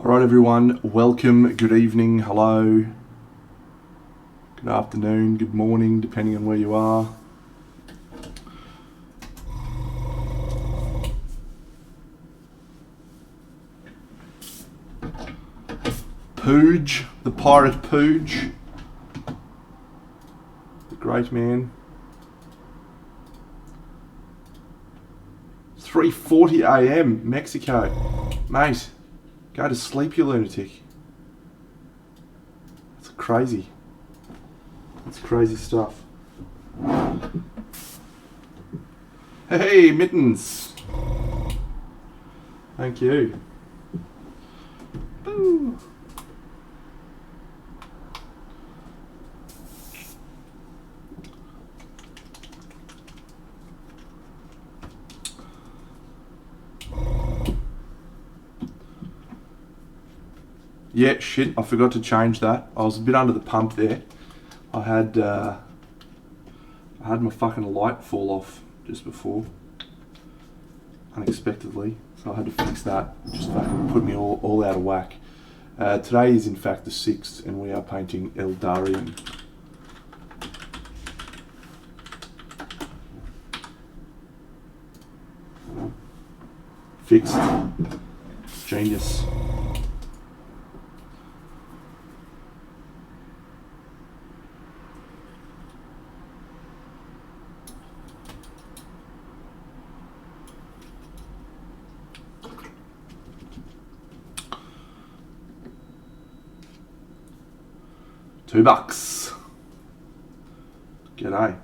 Alright everyone, welcome, good evening, hello, good afternoon, good morning, depending on where you are. Pooge, the pirate Pooge, the great man. 3:40 AM, Mexico. Mate, go to sleep, you lunatic. That's crazy. That's crazy stuff. Hey, Mittens. Thank you. Boo. Yeah, shit, I forgot to change that. I was a bit under the pump there. I had my fucking light fall off just before, unexpectedly, so I had to fix that. Just fucking put me all out of whack. Today is in fact the 6th, and we are painting Eldareon. Fixed. Genius. $2. G'day.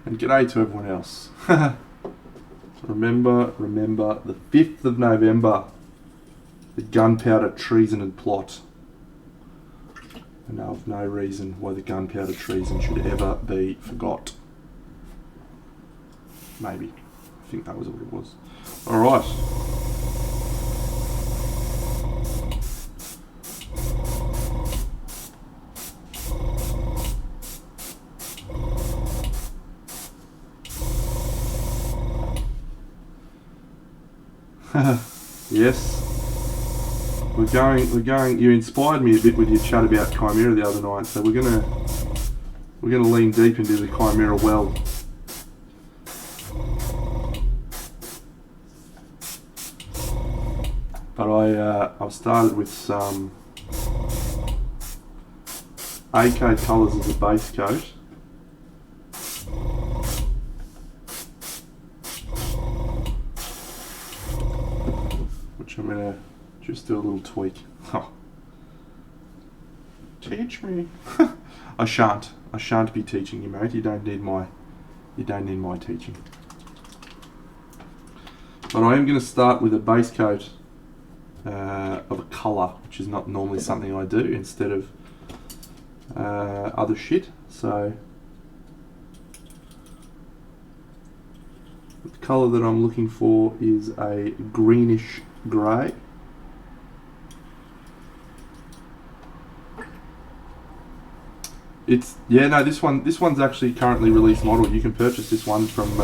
And g'day to everyone else. Remember the 5th of November, the gunpowder treason and plot. I know of no reason why the gunpowder treason should ever be forgot. Maybe. I think that was what it was. Alright. Yes, we're going. You inspired me a bit with your chat about Chimera the other night, so we're gonna lean deep into the Chimera well. But I've started with some AK colours as a base coat. I'm going to just do a little tweak. Oh. Teach me. I shan't be teaching you, mate. You don't need my teaching. But I am going to start with a base coat of a colour, which is not normally something I do, instead of other shit. So the colour that I'm looking for is a greenish grey. This one's actually currently released model. You can purchase this one from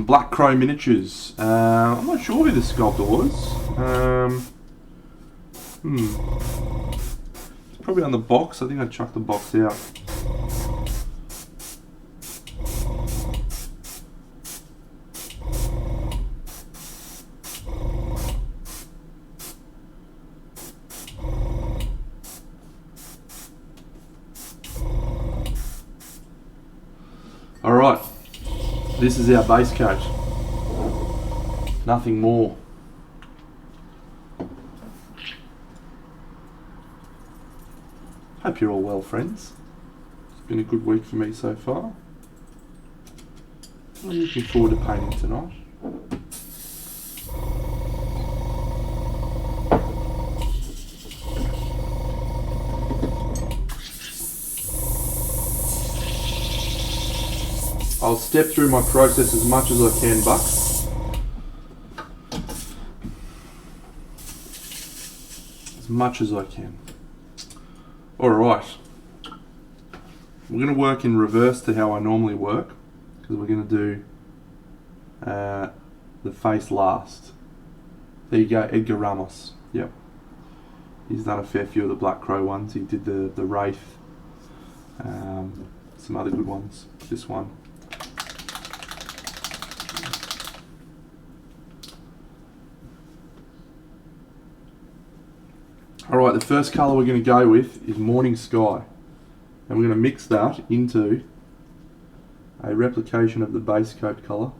Black Crow Miniatures. I'm not sure who the sculptor was. It's probably on the box. I think I chucked the box out. Alright, this is our base coat. Nothing more. Hope you're all well, friends. It's been a good week for me so far. I'm looking forward to painting tonight. I'll step through my process as much as I can, Bucks. As much as I can. Alright. We're going to work in reverse to how I normally work, because we're going to do the face last. There you go, Edgar Ramos. Yep. He's done a fair few of the Black Crow ones. He did the Wraith, some other good ones. This one. Alright, the first colour we're going to go with is Morning Sky. And we're going to mix that into a replication of the base coat colour.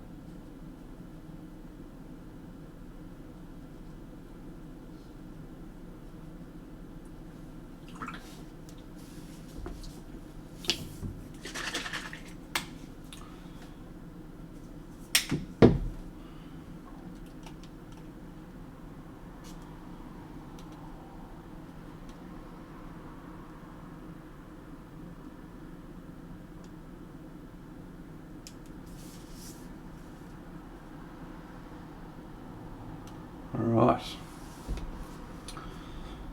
Alright,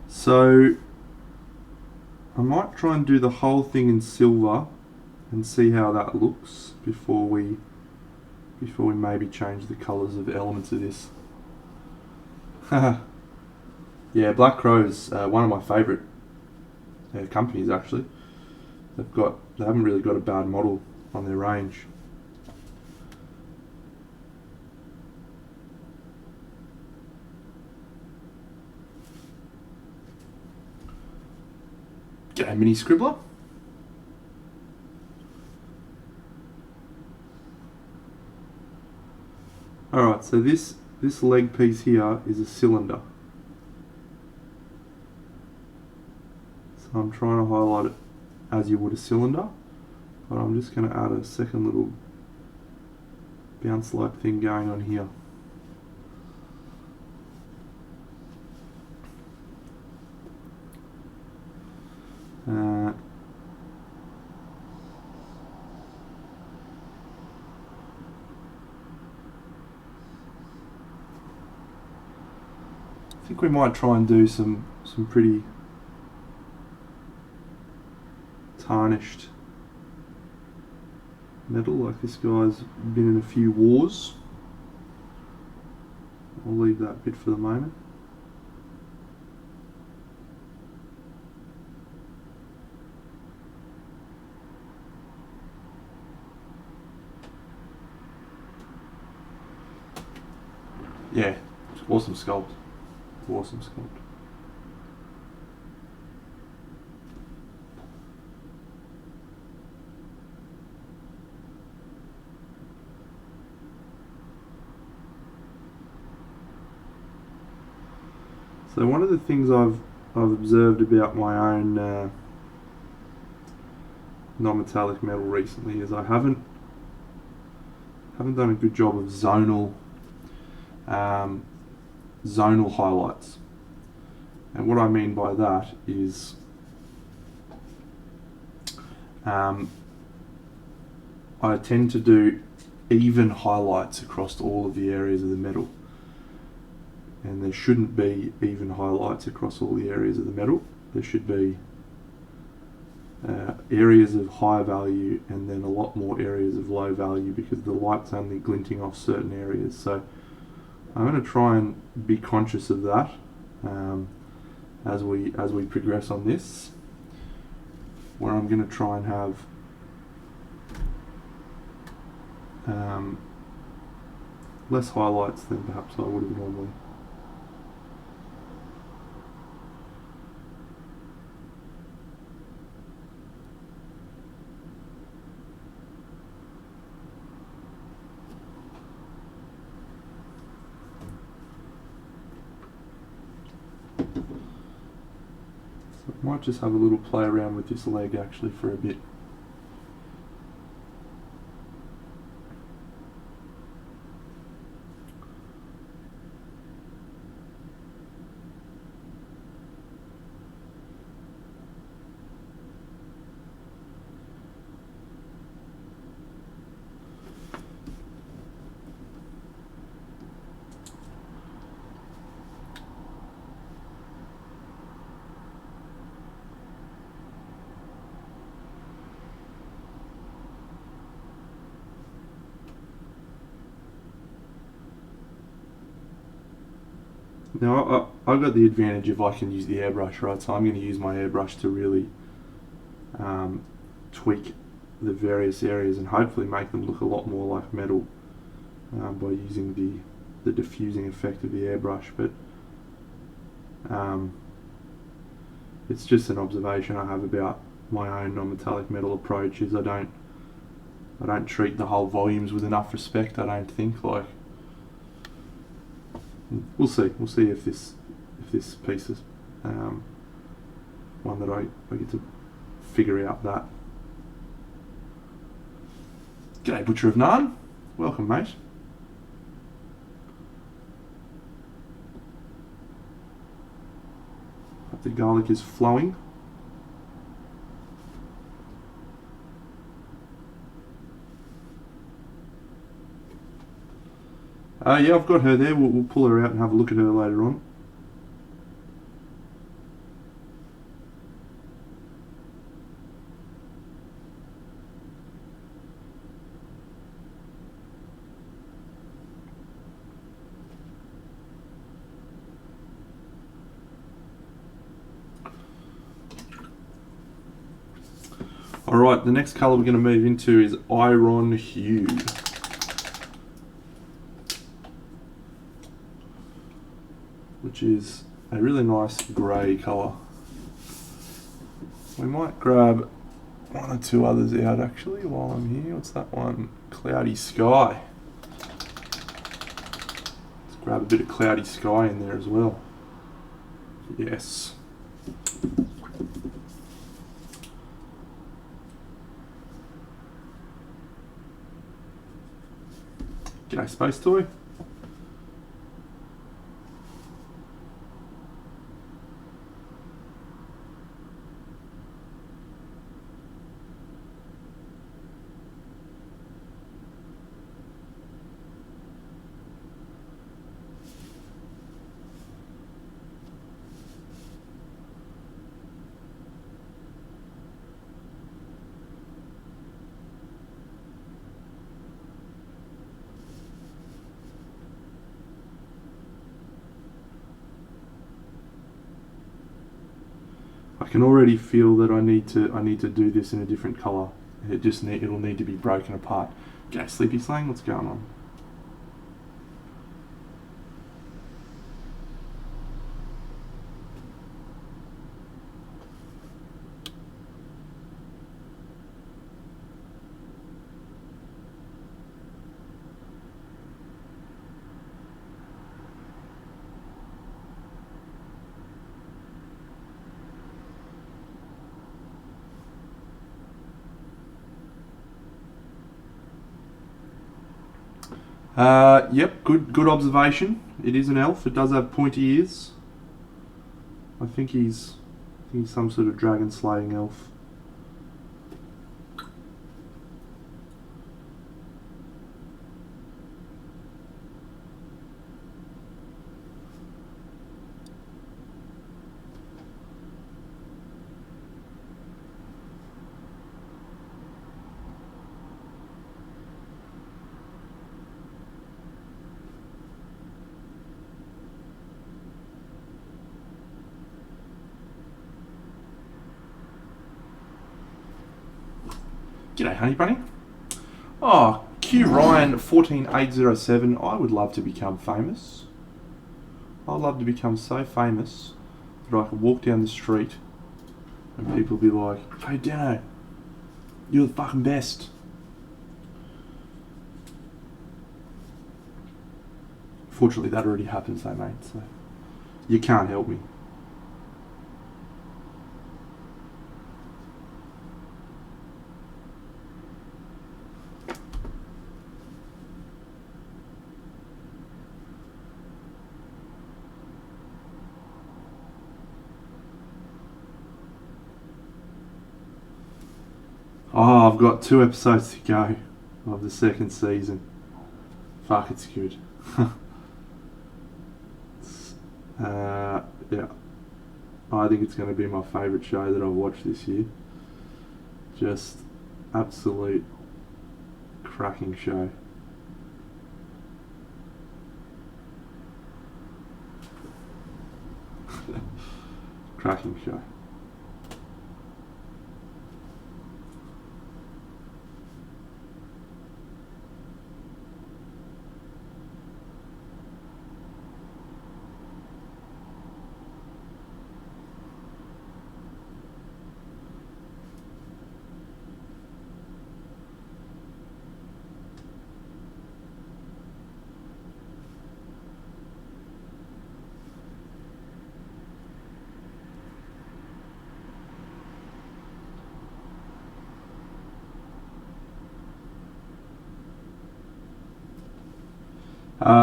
so I might try and do the whole thing in silver and see how that looks before we maybe change the colours of elements of this. Yeah, Black Crow's one of my favourite companies actually. They haven't really got a bad model on their range. G'day, Mini Scribbler. Alright, so this leg piece here is a cylinder. So I'm trying to highlight it as you would a cylinder, but I'm just going to add a second little bounce like thing going on here. I think we might try and do some pretty tarnished metal, like this guy's been in a few wars. I'll leave that bit for the moment. Yeah, awesome sculpt. Awesome sculpt. So one of the things I've observed about my own non-metallic metal recently is I haven't done a good job of zonal highlights. And what I mean by that is I tend to do even highlights across all of the areas of the metal, and there shouldn't be even highlights across all the areas of the metal. There should be areas of high value and then a lot more areas of low value, because the light's only glinting off certain areas. So I'm going to try and be conscious of that as we progress on this, where I'm going to try and have less highlights than perhaps I would have normally. I might just have a little play around with this leg actually for a bit. Now, I've got the advantage of I can use the airbrush, right? So I'm going to use my airbrush to really tweak the various areas and hopefully make them look a lot more like metal by using the diffusing effect of the airbrush. But it's just an observation I have about my own non-metallic metal approach is I don't treat the whole volumes with enough respect. I don't think. Like, we'll see if this piece is one that I get to figure out that. G'day, Butcher of Narn. Welcome, mate. Hope the garlic is flowing. Yeah, I've got her there. We'll pull her out and have a look at her later on. Alright, the next colour we're going to move into is Iron Hue. Which is a really nice grey colour. We might grab one or two others out actually while I'm here. What's that one? Cloudy Sky. Let's grab a bit of Cloudy Sky in there as well. Yes. G'day, Space Toy. I can already feel that I need to do this in a different colour. It'll need to be broken apart. G'day, Sleepy Slang, what's going on? Yep, good observation. It is an elf. It does have pointy ears. I think he's some sort of dragon slaying elf. G'day, Honey Bunny. Oh, Q Ryan 14807. I would love to become famous. I'd love to become so famous that I could walk down the street and people be like, "Hey, Dano, you're the fucking best." Fortunately, that already happens, though, mate. So you can't help me. Oh, I've got 2 episodes to go of the 2nd season. Fuck, it's good. Yeah, I think it's going to be my favourite show that I've watched this year. Just absolute cracking show. Cracking show.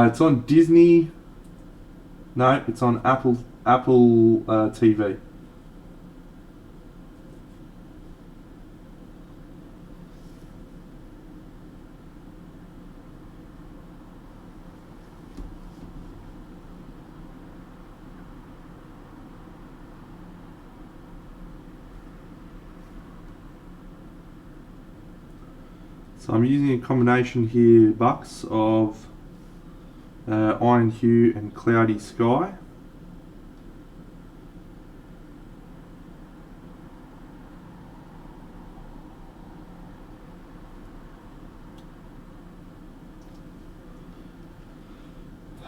It's on Disney. No, it's on Apple TV. So I'm using a combination here, Bucks, of Iron Hue and Cloudy Sky.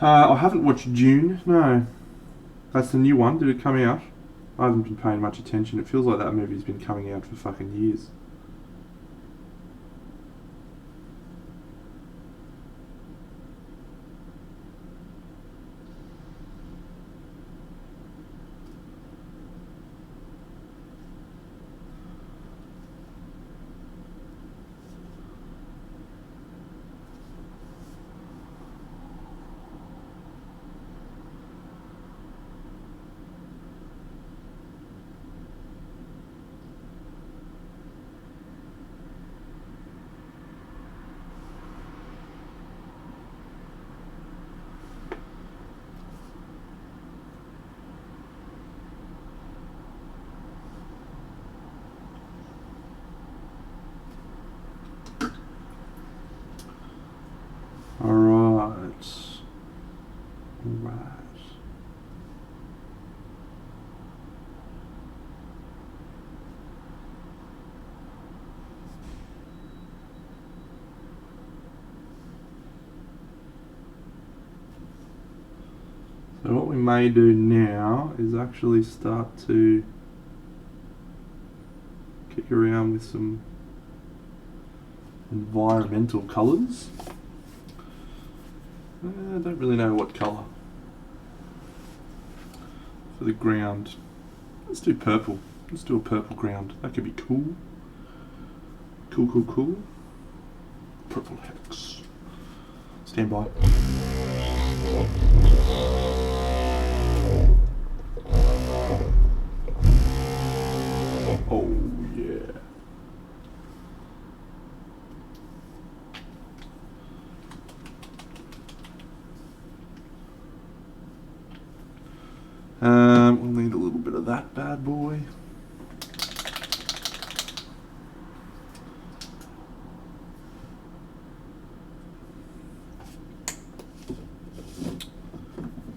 I haven't watched Dune, no. That's the new one. Did it come out? I haven't been paying much attention. It feels like that movie's been coming out for fucking years. Alright. So what we may do now is actually start to kick around with some environmental colours. I don't really know what colour for the ground. Let's do purple. Let's do a purple ground. That could be cool. Cool. Purple hex. Stand by. Oh yeah. We'll need a little bit of that bad boy.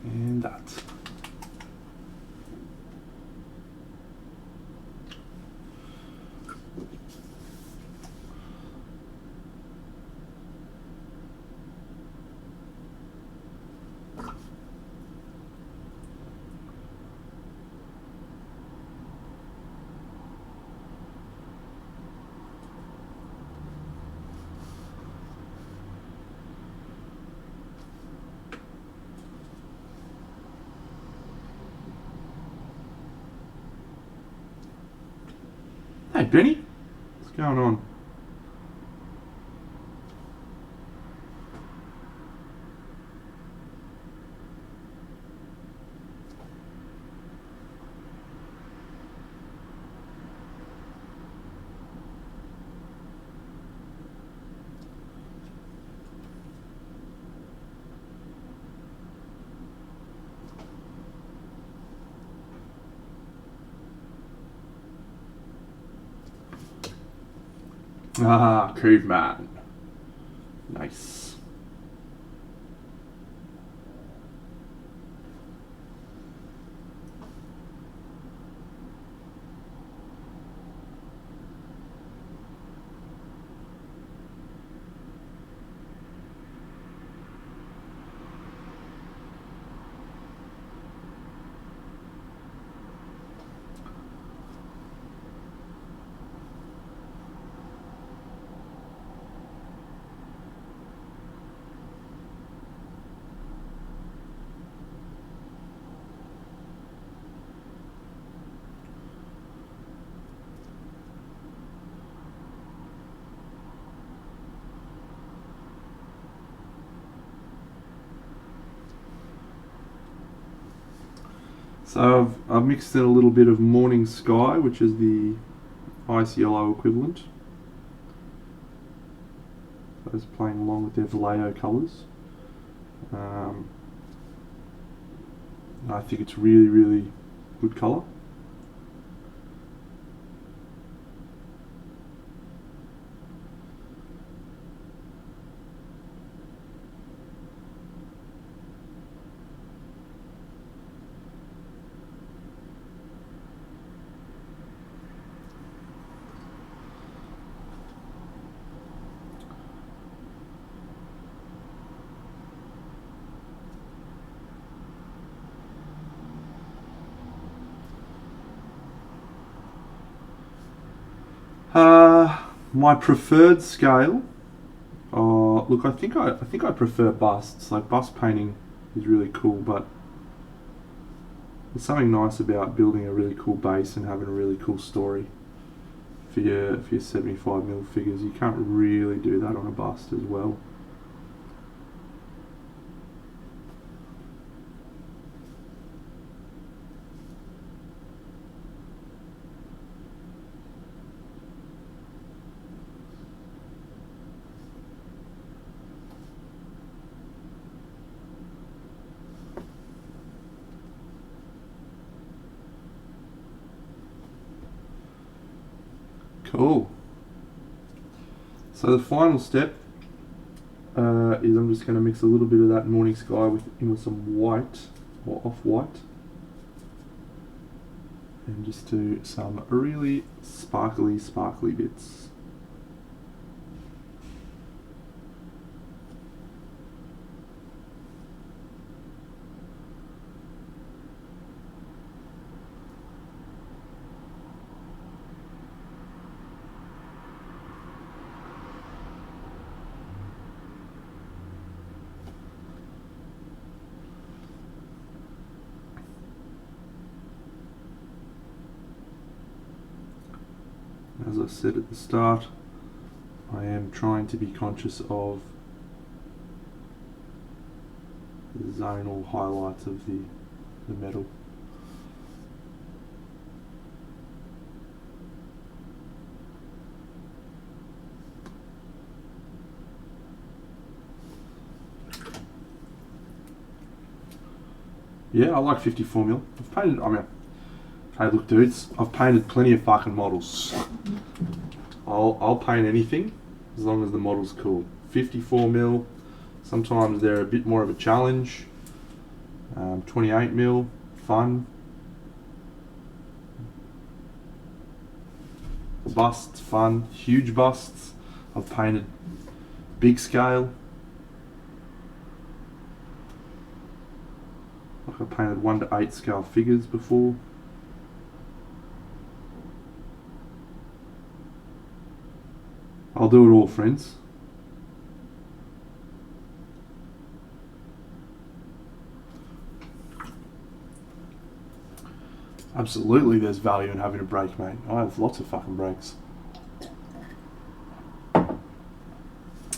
And that. Hey Benny, what's going on? Ah, caveman. Nice. So I've mixed in a little bit of Morning Sky, which is the ice yellow equivalent. So it's playing along with their Vallejo colours. I think it's really, really good colour. My preferred scale. Look, I think I prefer busts. Like bust painting is really cool, but there's something nice about building a really cool base and having a really cool story for your 75mm figures. You can't really do that on a bust as well. Cool. So the final step is I'm just going to mix a little bit of that Morning Sky with some white or off-white, and just do some really sparkly bits. As I said at the start, I am trying to be conscious of the zonal highlights of the metal. Yeah, I like 54mm. Hey look dudes, I've painted plenty of fucking models. I'll paint anything as long as the model's cool. 54mm, sometimes they're a bit more of a challenge. 28mm, fun. Busts, fun. Huge busts. I've painted big scale. Like I painted 1 to 8 scale figures before. I'll do it all, friends. Absolutely there's value in having a break, mate. I have lots of fucking breaks.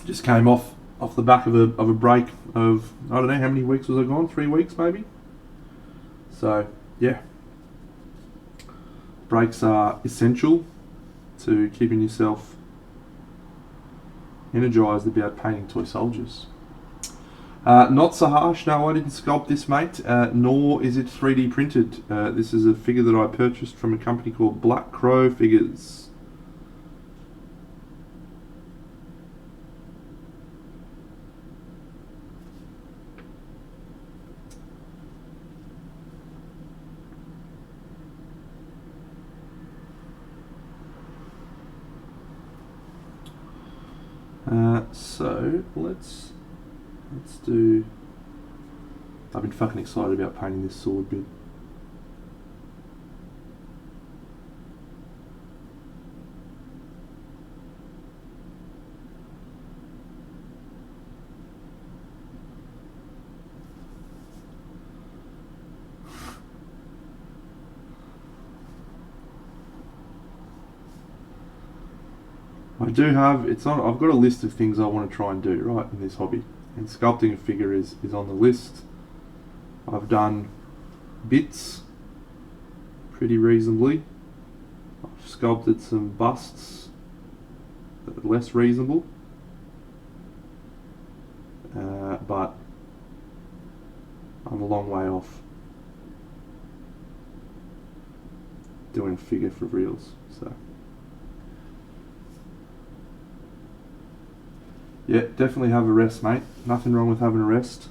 Just came off the back of a break of, I don't know, how many weeks was I gone? 3 weeks maybe? So, yeah. Breaks are essential to keeping yourself energized about painting toy soldiers. Not so harsh. No, I didn't sculpt this, mate, nor is it 3D printed. This is a figure that I purchased from a company called Black Crow Figures. So let's do. I've been fucking excited about painting this sword bit. I do have, I've got a list of things I want to try and do, right, in this hobby. And sculpting a figure is on the list. I've done bits pretty reasonably. I've sculpted some busts that are less reasonable, but I'm a long way off doing a figure for reals. So yeah, definitely have a rest, mate. Nothing wrong with having a rest.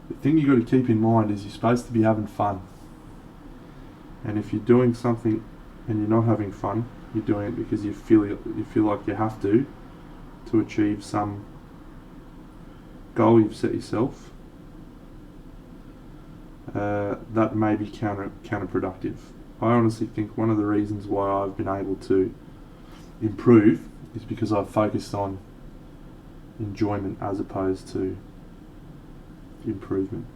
The thing you got to keep in mind is you're supposed to be having fun. And if you're doing something and you're not having fun, you're doing it because you feel like you have to achieve some goal you've set yourself. That may be counterproductive. I honestly think one of the reasons why I've been able to improve is because I've focused on enjoyment as opposed to improvement.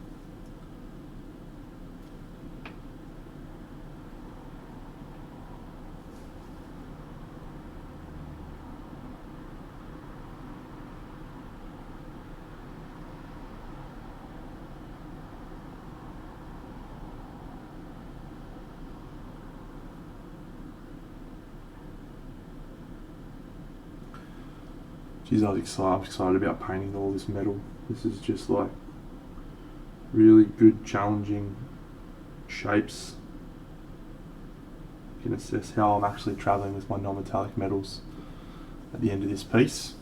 Geez, I'm excited about painting all this metal. This is just like really good, challenging shapes. You can assess how I'm actually travelling with my non-metallic metals at the end of this piece.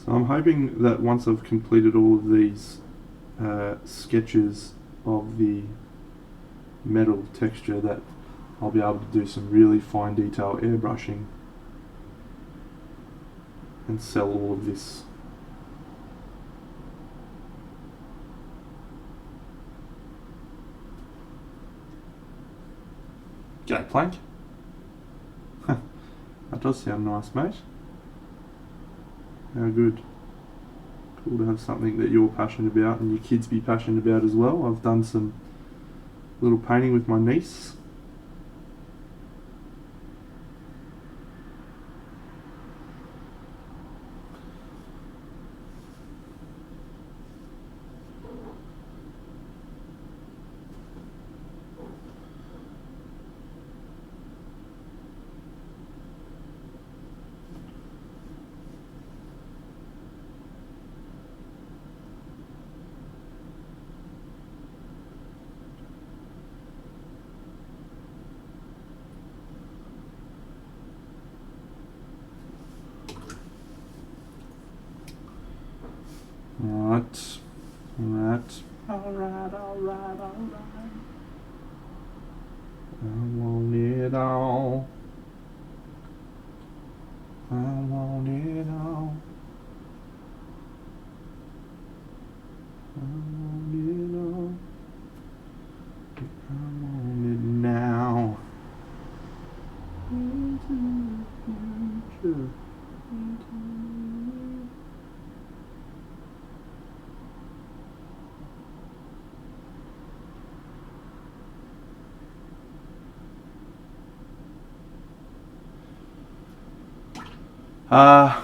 So I'm hoping that once I've completed all of these sketches of the metal texture that I'll be able to do some really fine detail airbrushing and sell all of this. G'day, Plank. That does sound nice, mate. How good. Cool to have something that you're passionate about and your kids be passionate about as well. I've done some little painting with my niece. Alright. I want it all. I want it all. I want it all. I want it now. Into the future. You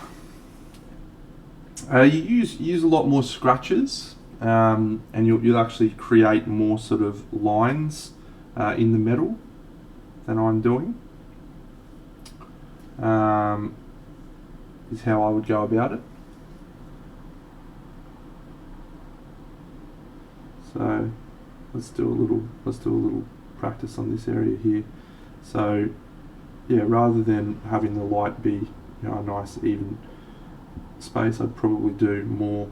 use a lot more scratches, and you'll actually create more sort of lines in the metal than I'm doing. Is how I would go about it. So let's do a little practice on this area here. So yeah, rather than having the light be a nice even space, I'd probably do more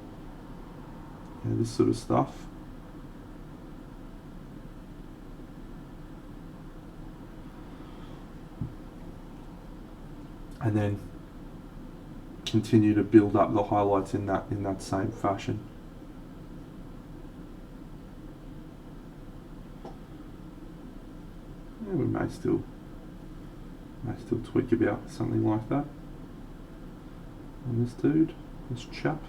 this sort of stuff. And then continue to build up the highlights in that same fashion. Yeah, we may still tweak about something like that on this dude, this chap.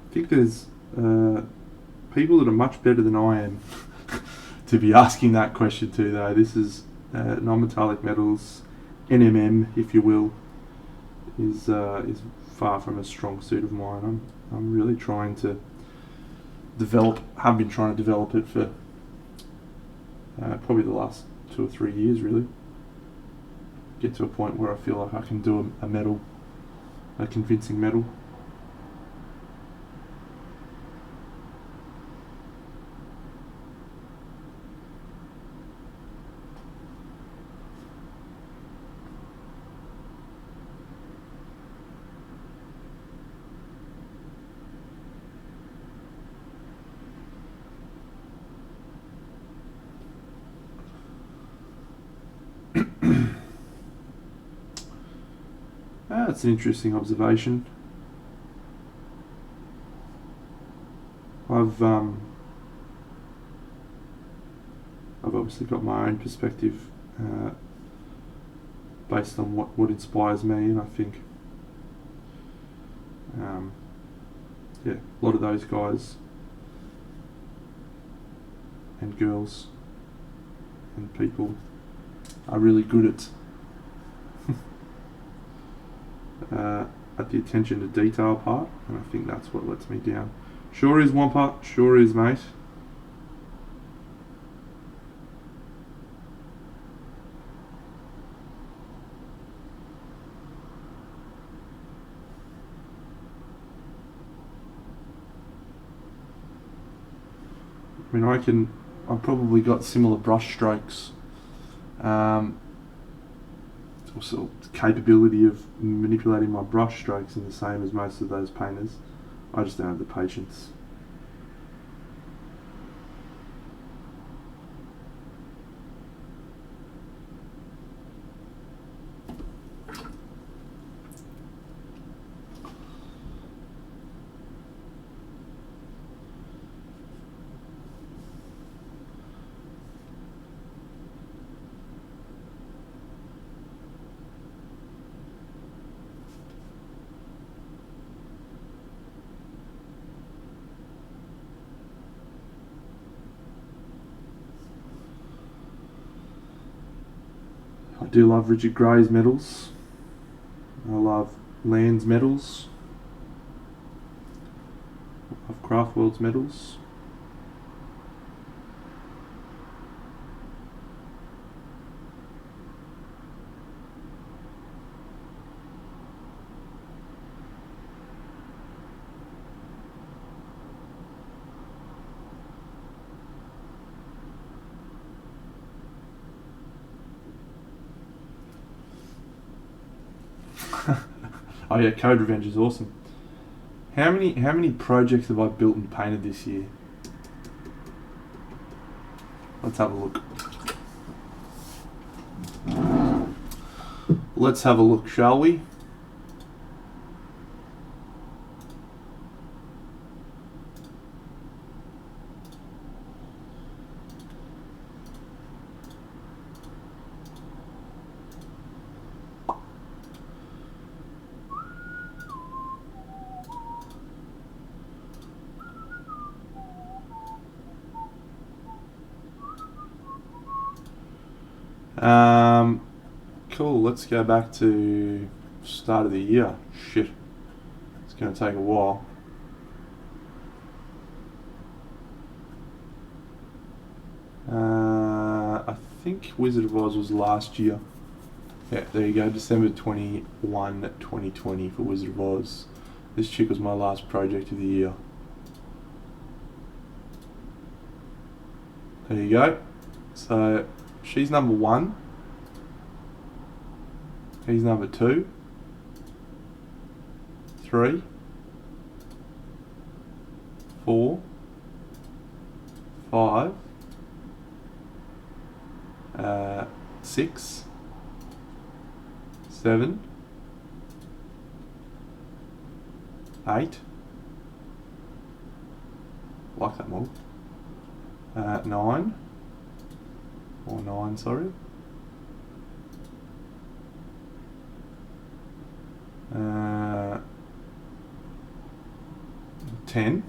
I think there's people that are much better than I am to be asking that question to, though. This is non-metallic metals, NMM, if you will, is far from a strong suit of mine. I'm really trying to have been trying to develop it for probably the last 2 or 3 years, really. Get to a point where I feel like I can do a convincing metal. That's an interesting observation. I've obviously got my own perspective based on what inspires me, and I think a lot of those guys and girls and people are really good at the attention to detail part, and I think that's what lets me down. Sure is, Wampa. Sure is, mate. I mean, I've probably got similar brush strokes. Also, capability of manipulating my brush strokes in the same as most of those painters. I just don't have the patience. I do love Richard Gray's medals. I love Land's medals. I love Craftworld's medals. Oh yeah, Code Revenge is awesome. How many projects have I built and painted this year? Let's have a look. Let's have a look, shall we? Cool, let's go back to start of the year. Shit. It's going to take a while. I think Wizard of Oz was last year. Yeah, there you go, December 21, 2020 for Wizard of Oz. This chick was my last project of the year. There you go. So, she's number 1. He's number 2. 3. 4. 5. 6. 7. 8. Like that more. 9. Or 9, sorry. 10.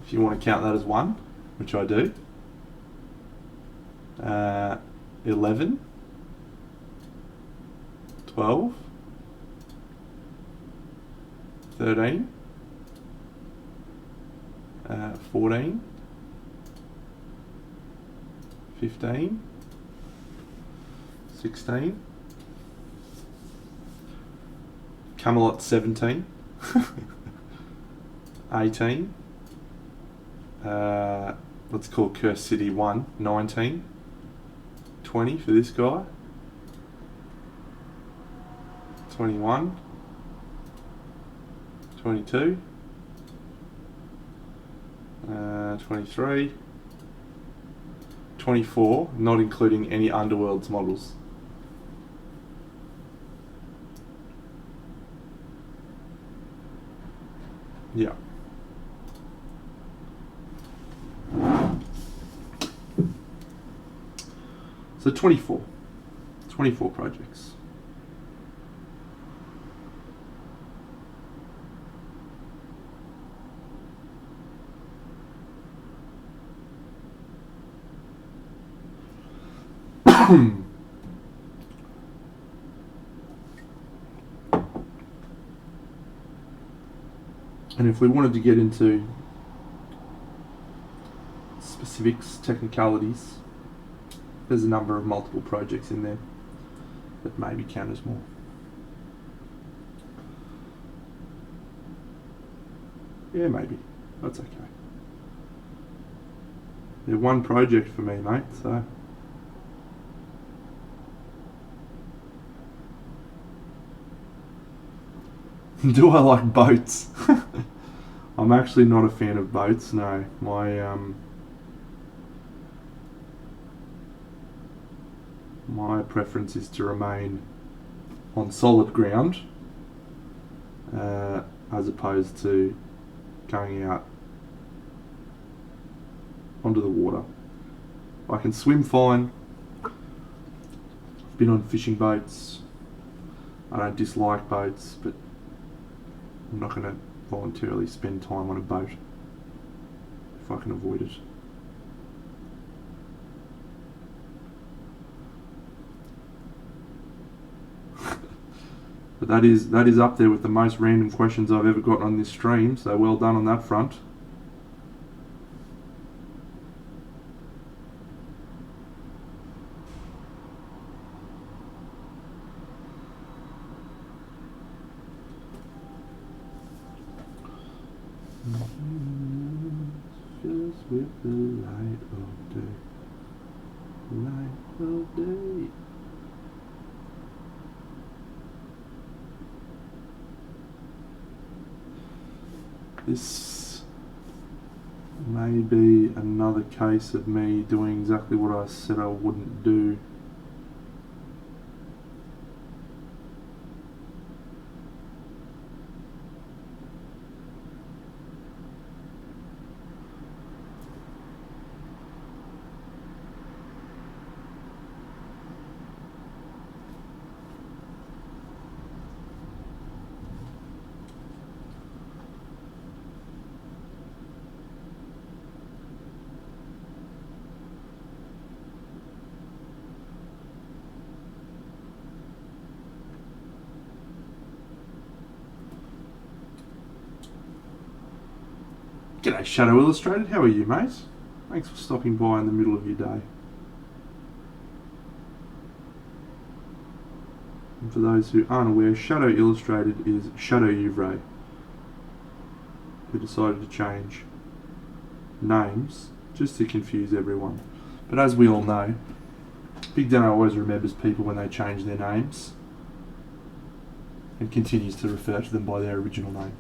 If you want to count that as 1, which I do. 11. 12. 13. 14. 15. 16. Camelot 17. 18. Let's call Curse City 1. 19. 20 for this guy. 21. 22. 23. 24, not including any Underworlds models. Yeah. So 24. 24 projects. And if we wanted to get into specifics, technicalities, there's a number of multiple projects in there that maybe count as more. Yeah, maybe. That's okay. They're one project for me, mate, so... Do I like boats? I'm actually not a fan of boats, no. My preference is to remain on solid ground as opposed to going out onto the water. I can swim fine. I've been on fishing boats. I don't dislike boats, but I'm not going to voluntarily spend time on a boat if I can avoid it. But that is up there with the most random questions I've ever gotten on this stream, so well done on that front. Just with the light of day, light of day. This may be another case of me doing exactly what I said I wouldn't do. G'day Shadow Illustrated, how are you mate? Thanks for stopping by in the middle of your day. And for those who aren't aware, Shadow Illustrated is Shadow Uvray, who decided to change names just to confuse everyone. But as we all know, Big Dano always remembers people when they change their names and continues to refer to them by their original name.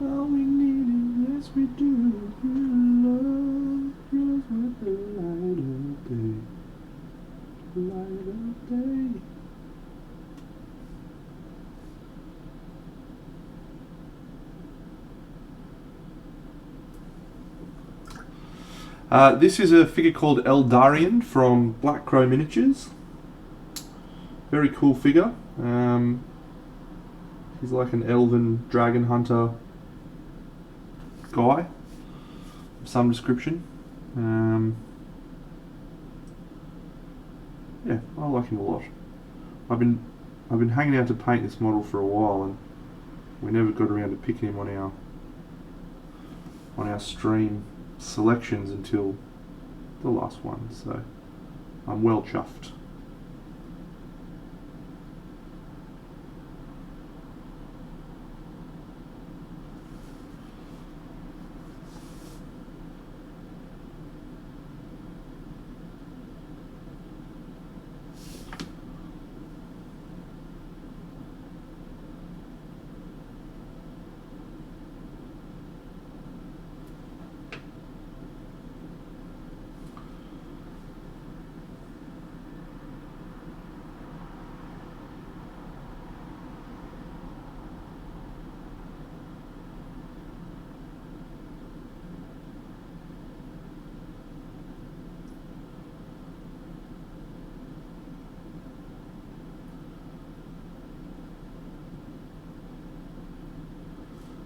All we need is yes we do. Your love grows with the light of day. Light of day. This is a figure called Eldareon from Black Crow Miniatures. Very cool figure. He's like an elven dragon hunter guy of some description. Yeah, I like him a lot. I've been hanging out to paint this model for a while, and we never got around to picking him on our stream selections until the last one. So I'm well chuffed.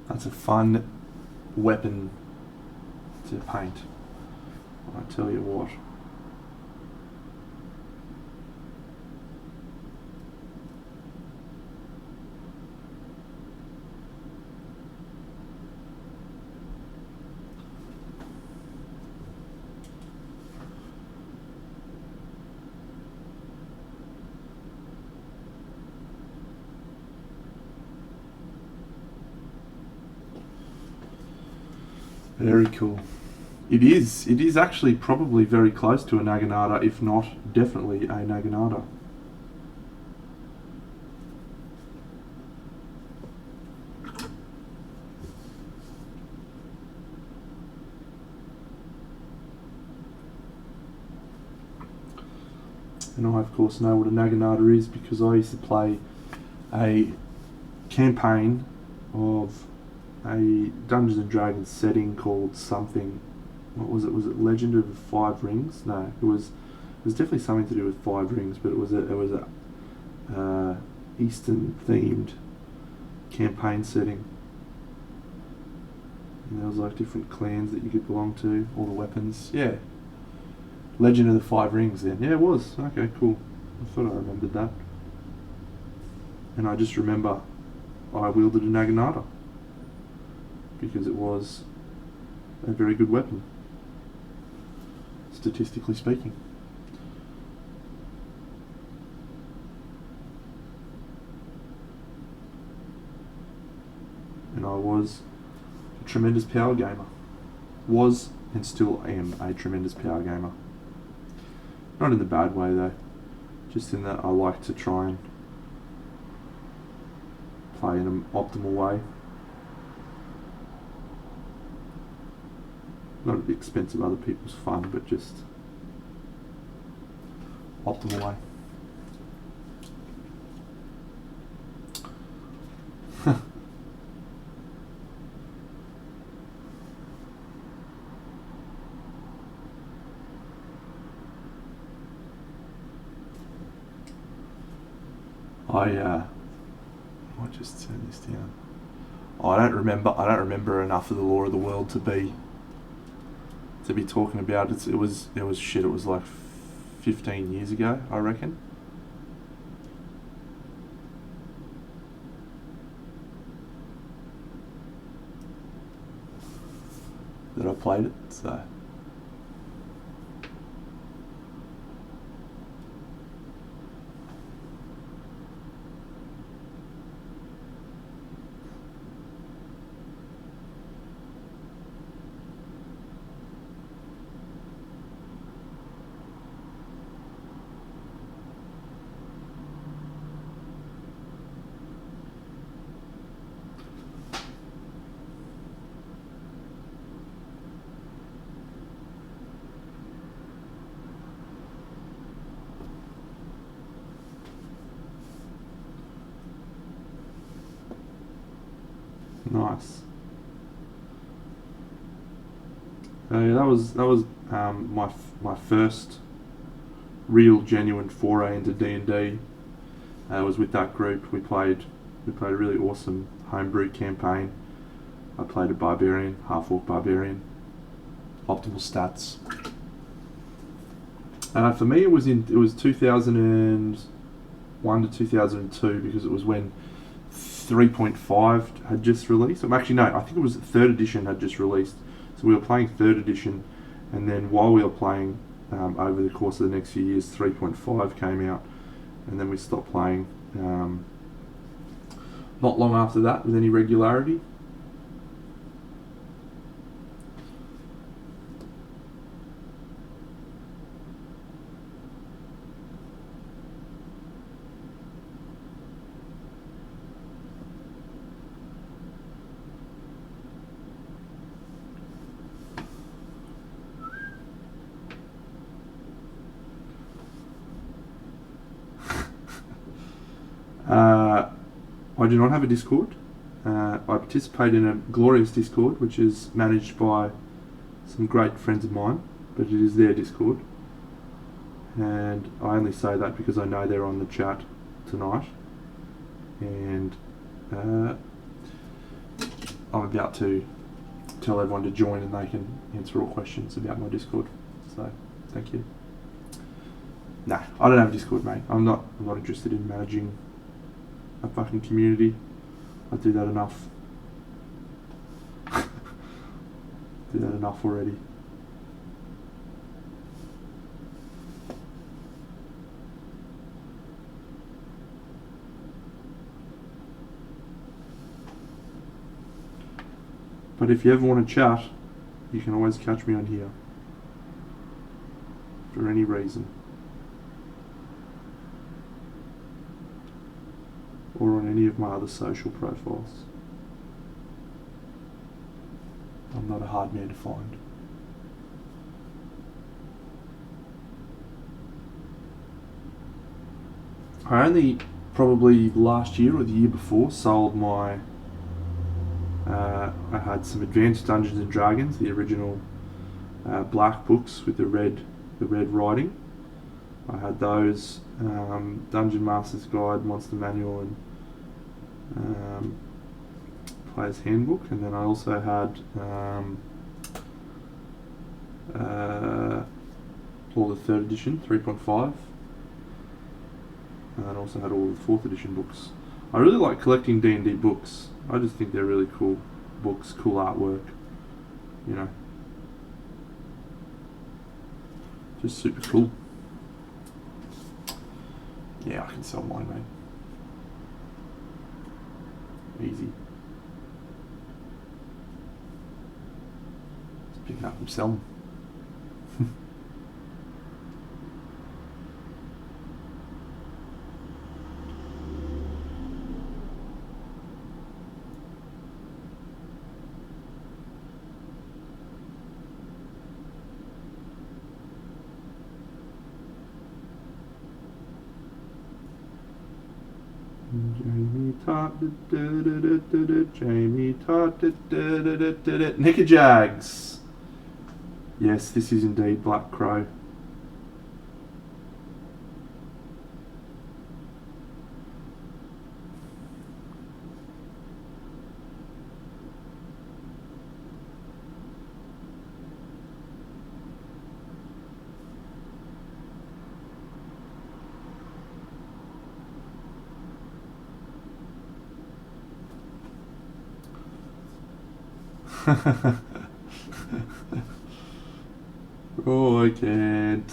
That's a fun weapon to paint, I tell you what. Very cool. It is actually probably very close to a Naginata, if not definitely a Naginata. And I of course know what a Naginata is because I used to play a campaign of a Dungeons and Dragons setting called something. What was it? Was it Legend of the Five Rings? No, it was definitely something to do with five rings, but it was a Eastern themed campaign setting. And there was like different clans that you could belong to, all the weapons. Yeah. Legend of the Five Rings then. Yeah, it was. Okay, cool. I thought I remembered that. And I just remember I wielded a Naginata because it was a very good weapon, statistically speaking. And I was a tremendous power gamer. Was and still am a tremendous power gamer. Not in the bad way though, just in that I like to try and play in an optimal way. Not at the expense of other people's fun, but just optimal way. I might just turn this down. I don't remember enough of the Law of the World to be talking about it. It was shit. It was like 15 years ago, I reckon. That I played it, so. Nice. So yeah, that was my first real genuine foray into D&D. Was with that group. We played a really awesome homebrew campaign. I played a barbarian, half-orc barbarian, optimal stats. For me, it was 2001 to 2002 because it was when 3.5 had just released. Actually, no, I think it was 3rd edition had just released. So we were playing 3rd edition, and then while we were playing, over the course of the next few years, 3.5 came out, and then we stopped playing not long after that with any regularity. I do not have a Discord. I participate in a glorious Discord, which is managed by some great friends of mine, but it is their Discord. And I only say that because I know they're on the chat tonight. And I'm about to tell everyone to join and they can answer all questions about my Discord. So, thank you. Nah, I don't have a Discord, mate. I'm not interested in managing a fucking community. I do that enough. Do that enough already. But if you ever want to chat, you can always catch me on here. For any reason. Or on any of my other social profiles. I'm not a hard man to find. I only probably last year or the year before sold my I had some Advanced Dungeons and Dragons, the original black books with the red writing. I had those, Dungeon Master's Guide, Monster Manual, and Player's Handbook, and then I also had all the 3rd edition, 3.5, and I also had all the 4th edition books. I really like collecting D&D books. I just think they're really cool books, cool artwork, you know. Just super cool. Yeah, I can sell mine, mate. Easy. Just pick it up and sell them. Jamie Tot, Jamie Tot, Nickajags. Yes, this is indeed Black Crow. Oh, I can't.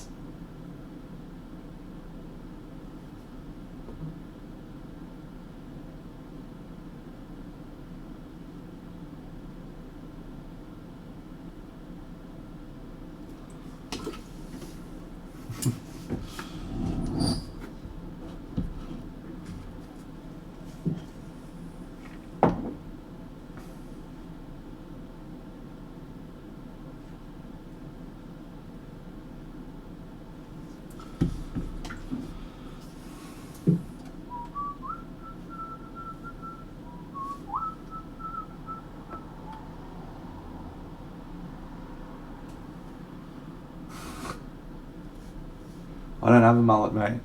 I don't have a mullet, mate. Are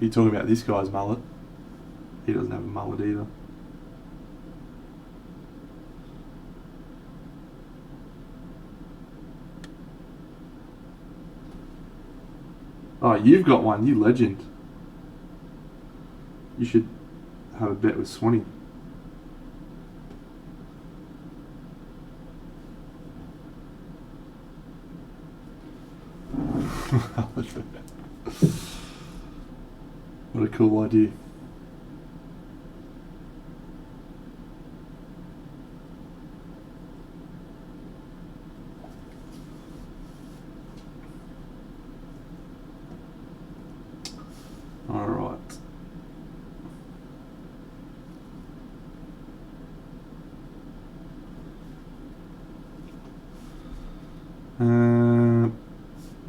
you talking about this guy's mullet? He doesn't have a mullet either. Oh, you've got one, you legend. You should have a bet with Swanee. What a cool idea. All right.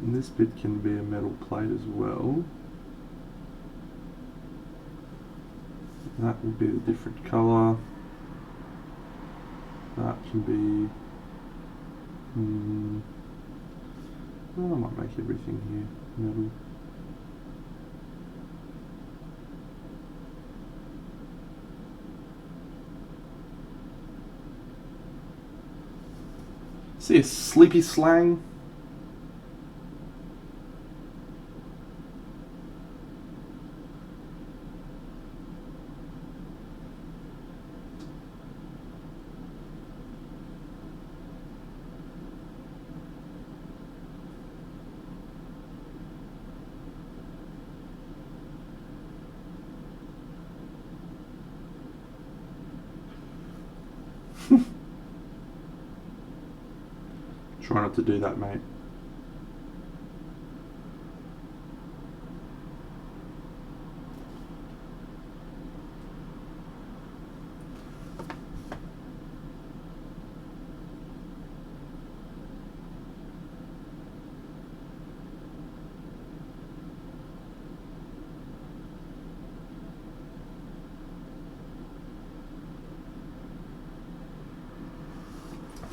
This bit can be a metal plate as well. That will be a different colour. That can be... well, I might make everything here metal. See a sleepy slang? Try not to do that, mate.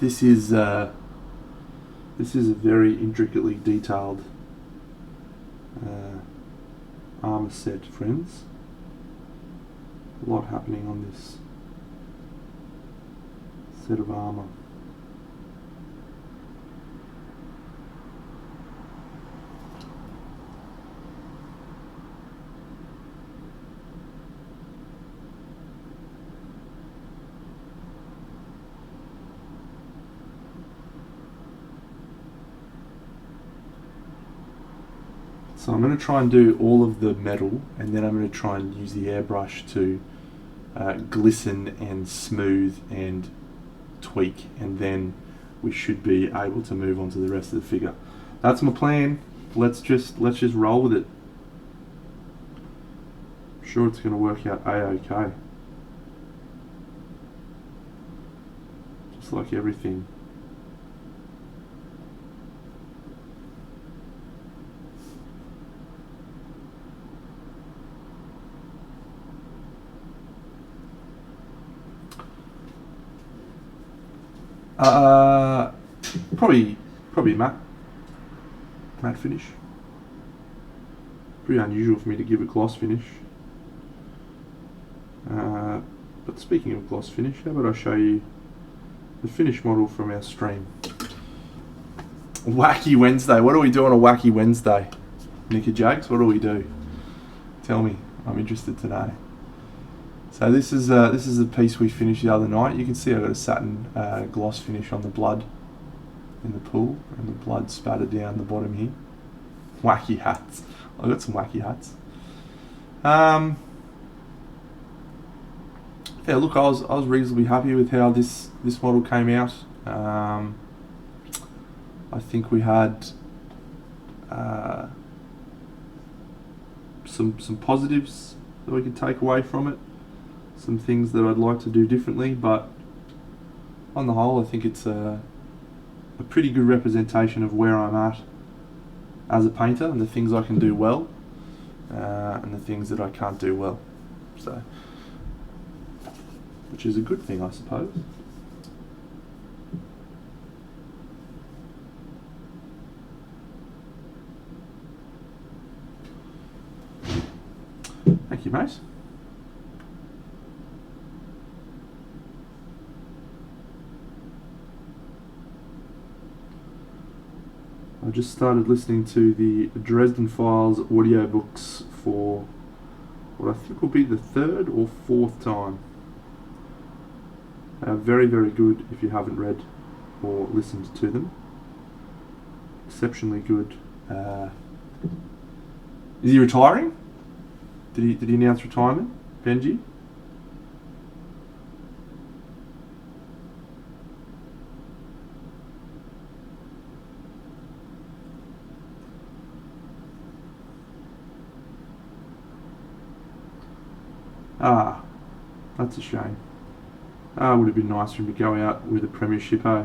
This is a very intricately detailed armor set, friends. A lot happening on this set of armor. So I'm going to try and do all of the metal, and then I'm going to try and use the airbrush to glisten and smooth and tweak, and then we should be able to move on to the rest of the figure. That's my plan. Let's just roll with it. I'm sure it's going to work out a-okay. Just like everything. Probably matte finish. Pretty unusual for me to give a gloss finish. But speaking of gloss finish, how about I show you the finished model from our stream. Wacky Wednesday. What do we do on a Wacky Wednesday? Nicky Jakes, what do we do? Tell me. I'm interested to know. So this is the piece we finished the other night. You can see I've got a satin gloss finish on the blood in the pool, and the blood spattered down the bottom here. Wacky hats. I've got some wacky hats. Yeah, look, I was reasonably happy with how this model came out. I think we had some positives that we could take away from it, some things that I'd like to do differently, but on the whole I think it's a pretty good representation of where I'm at as a painter and the things I can do well and the things that I can't do well, so which is a good thing, I suppose. Thank you, mate. I just started listening to the Dresden Files audiobooks for what I think will be the third or fourth time. They are very, very good if you haven't read or listened to them. Exceptionally good. Is he retiring? Did he announce retirement, Benji? Ah, that's a shame. Ah, it would have been nice for him to go out with a premiership, eh?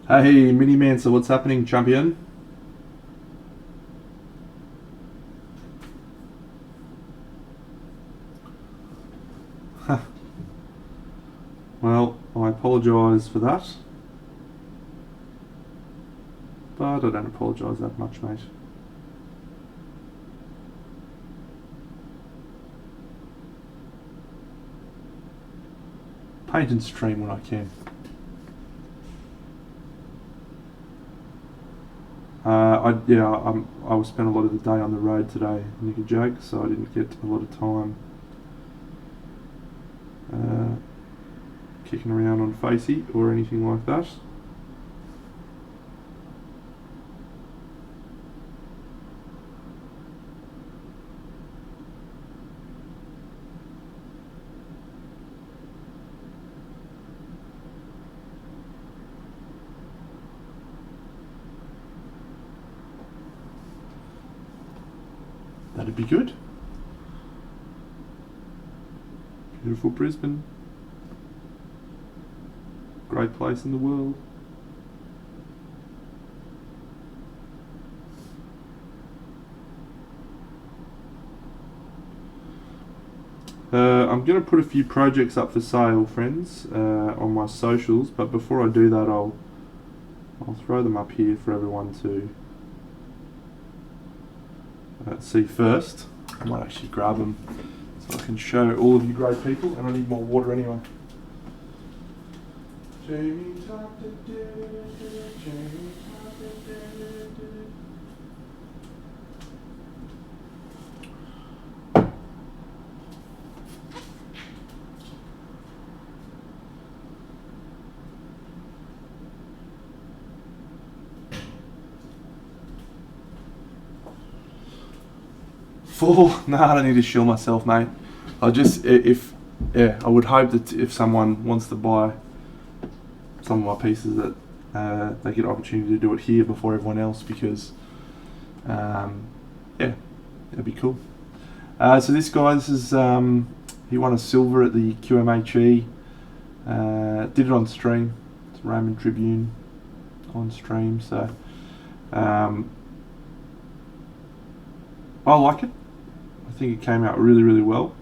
Hey, Mini Man, so what's happening, champion? Well, I apologise for that. But I don't apologise that much, mate. Paint and stream when I can. I will spend a lot of the day on the road today, Nicky Jag, so I didn't get a lot of time kicking around on Facey or anything like that. That'd be good. Beautiful Brisbane. Great place in the world. I'm going to put a few projects up for sale, friends, on my socials, but before I do that I'll throw them up here for everyone to see first. I might actually grab them so I can show all of you great people, and I need more water anyway. No, I don't need to shill myself, mate. I would hope that if someone wants to buy some of my pieces that they get an opportunity to do it here before everyone else, because it'd be cool. So this guy, he won a silver at the QMHE. Did it on stream. It's Roman Tribune on stream, so I like it. I think it came out really, really well.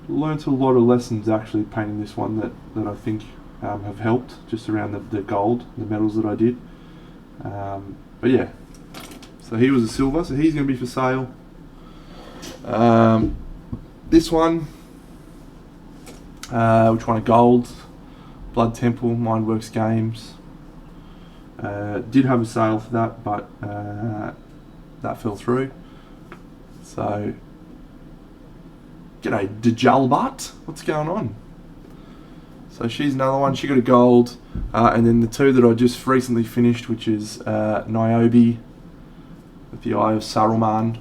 Learned a lot of lessons actually painting this one that I think have helped just around the gold, the medals that I did. But yeah, so he was a silver, so he's going to be for sale. This one, which one? A gold, Blood Temple, Mindworks Games. Did have a sale for that, but that fell through. So, g'day, Djalbat. What's going on? So she's another one. She got a gold, and then the two that I just recently finished, which is Niobe with the Eye of Sauron,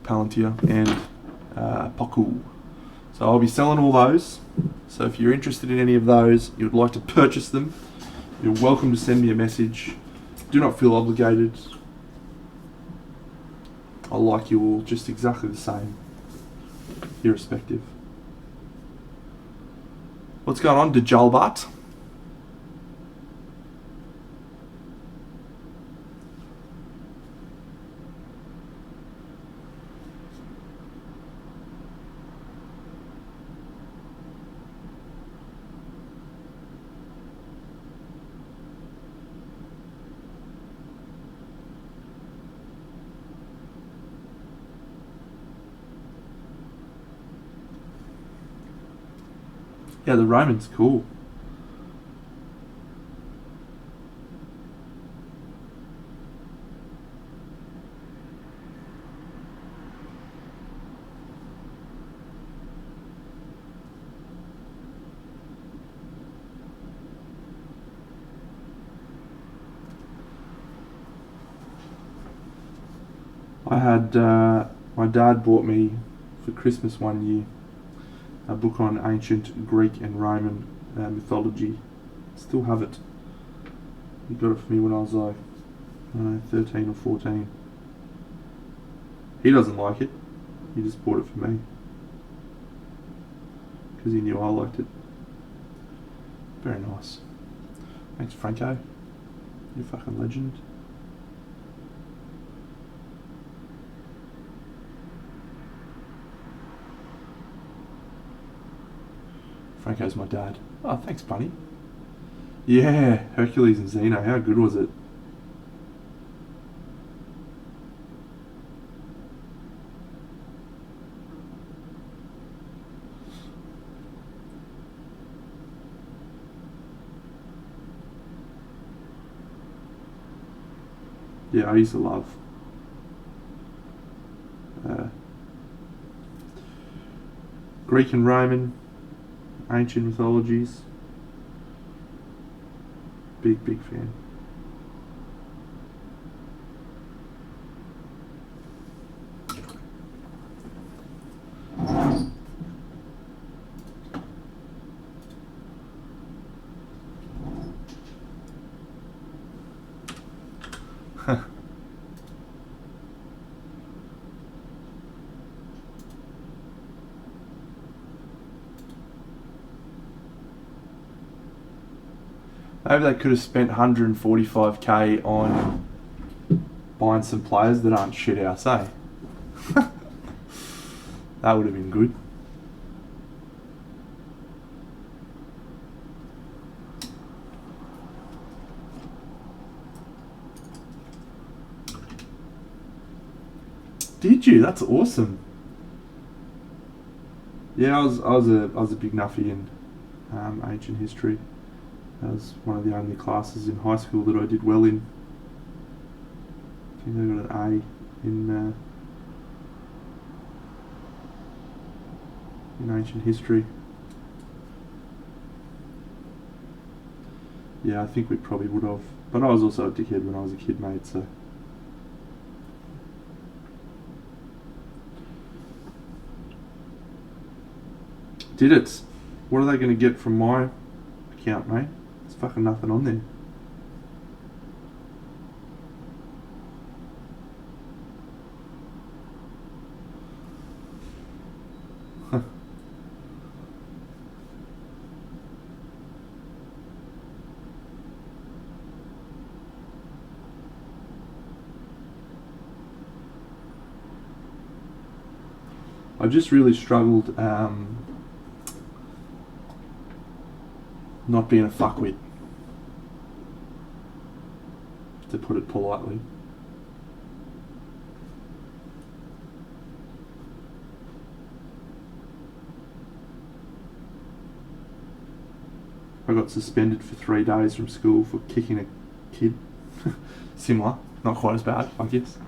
Palantir, and Poku. So I'll be selling all those. So if you're interested in any of those, you'd like to purchase them, you're welcome to send me a message. Do not feel obligated. I like you all just exactly the same, irrespective. What's going on, Djalbat? Yeah, the Roman's cool. I had, my dad bought me for Christmas one year a book on ancient Greek and Roman mythology. Still have it. He got it for me when I was like, I don't know, 13 or 14. He doesn't like it. He just bought it for me. Because he knew I liked it. Very nice. Thanks, Franco. You fucking legend. Franco's my dad. Oh, thanks, Bunny. Yeah, Hercules and Xeno. How good was it? Yeah, I used to love Greek and Roman, ancient mythologies. Big fan. Maybe they could have spent 145k on buying some players that aren't shit house, eh? That would have been good. Did you? That's awesome. Yeah, I was a big nuffy in ancient history. That was one of the only classes in high school that I did well in. I think I got an A in ancient history. Yeah, I think we probably would have. But I was also a dickhead when I was a kid, mate, so... Did it? What are they going to get from my account, mate? There's fucking nothing on there. I've just really struggled not being a fuckwit, to put it politely. I got suspended for 3 days from school for kicking a kid. Similar, not quite as bad, I guess.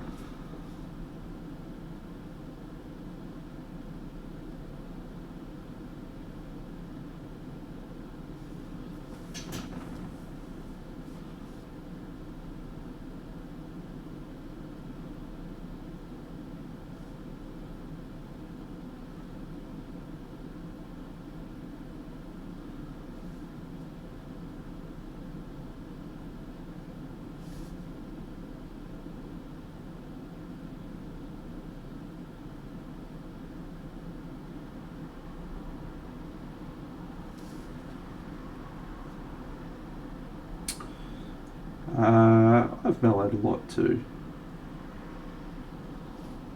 I've mellowed a lot too.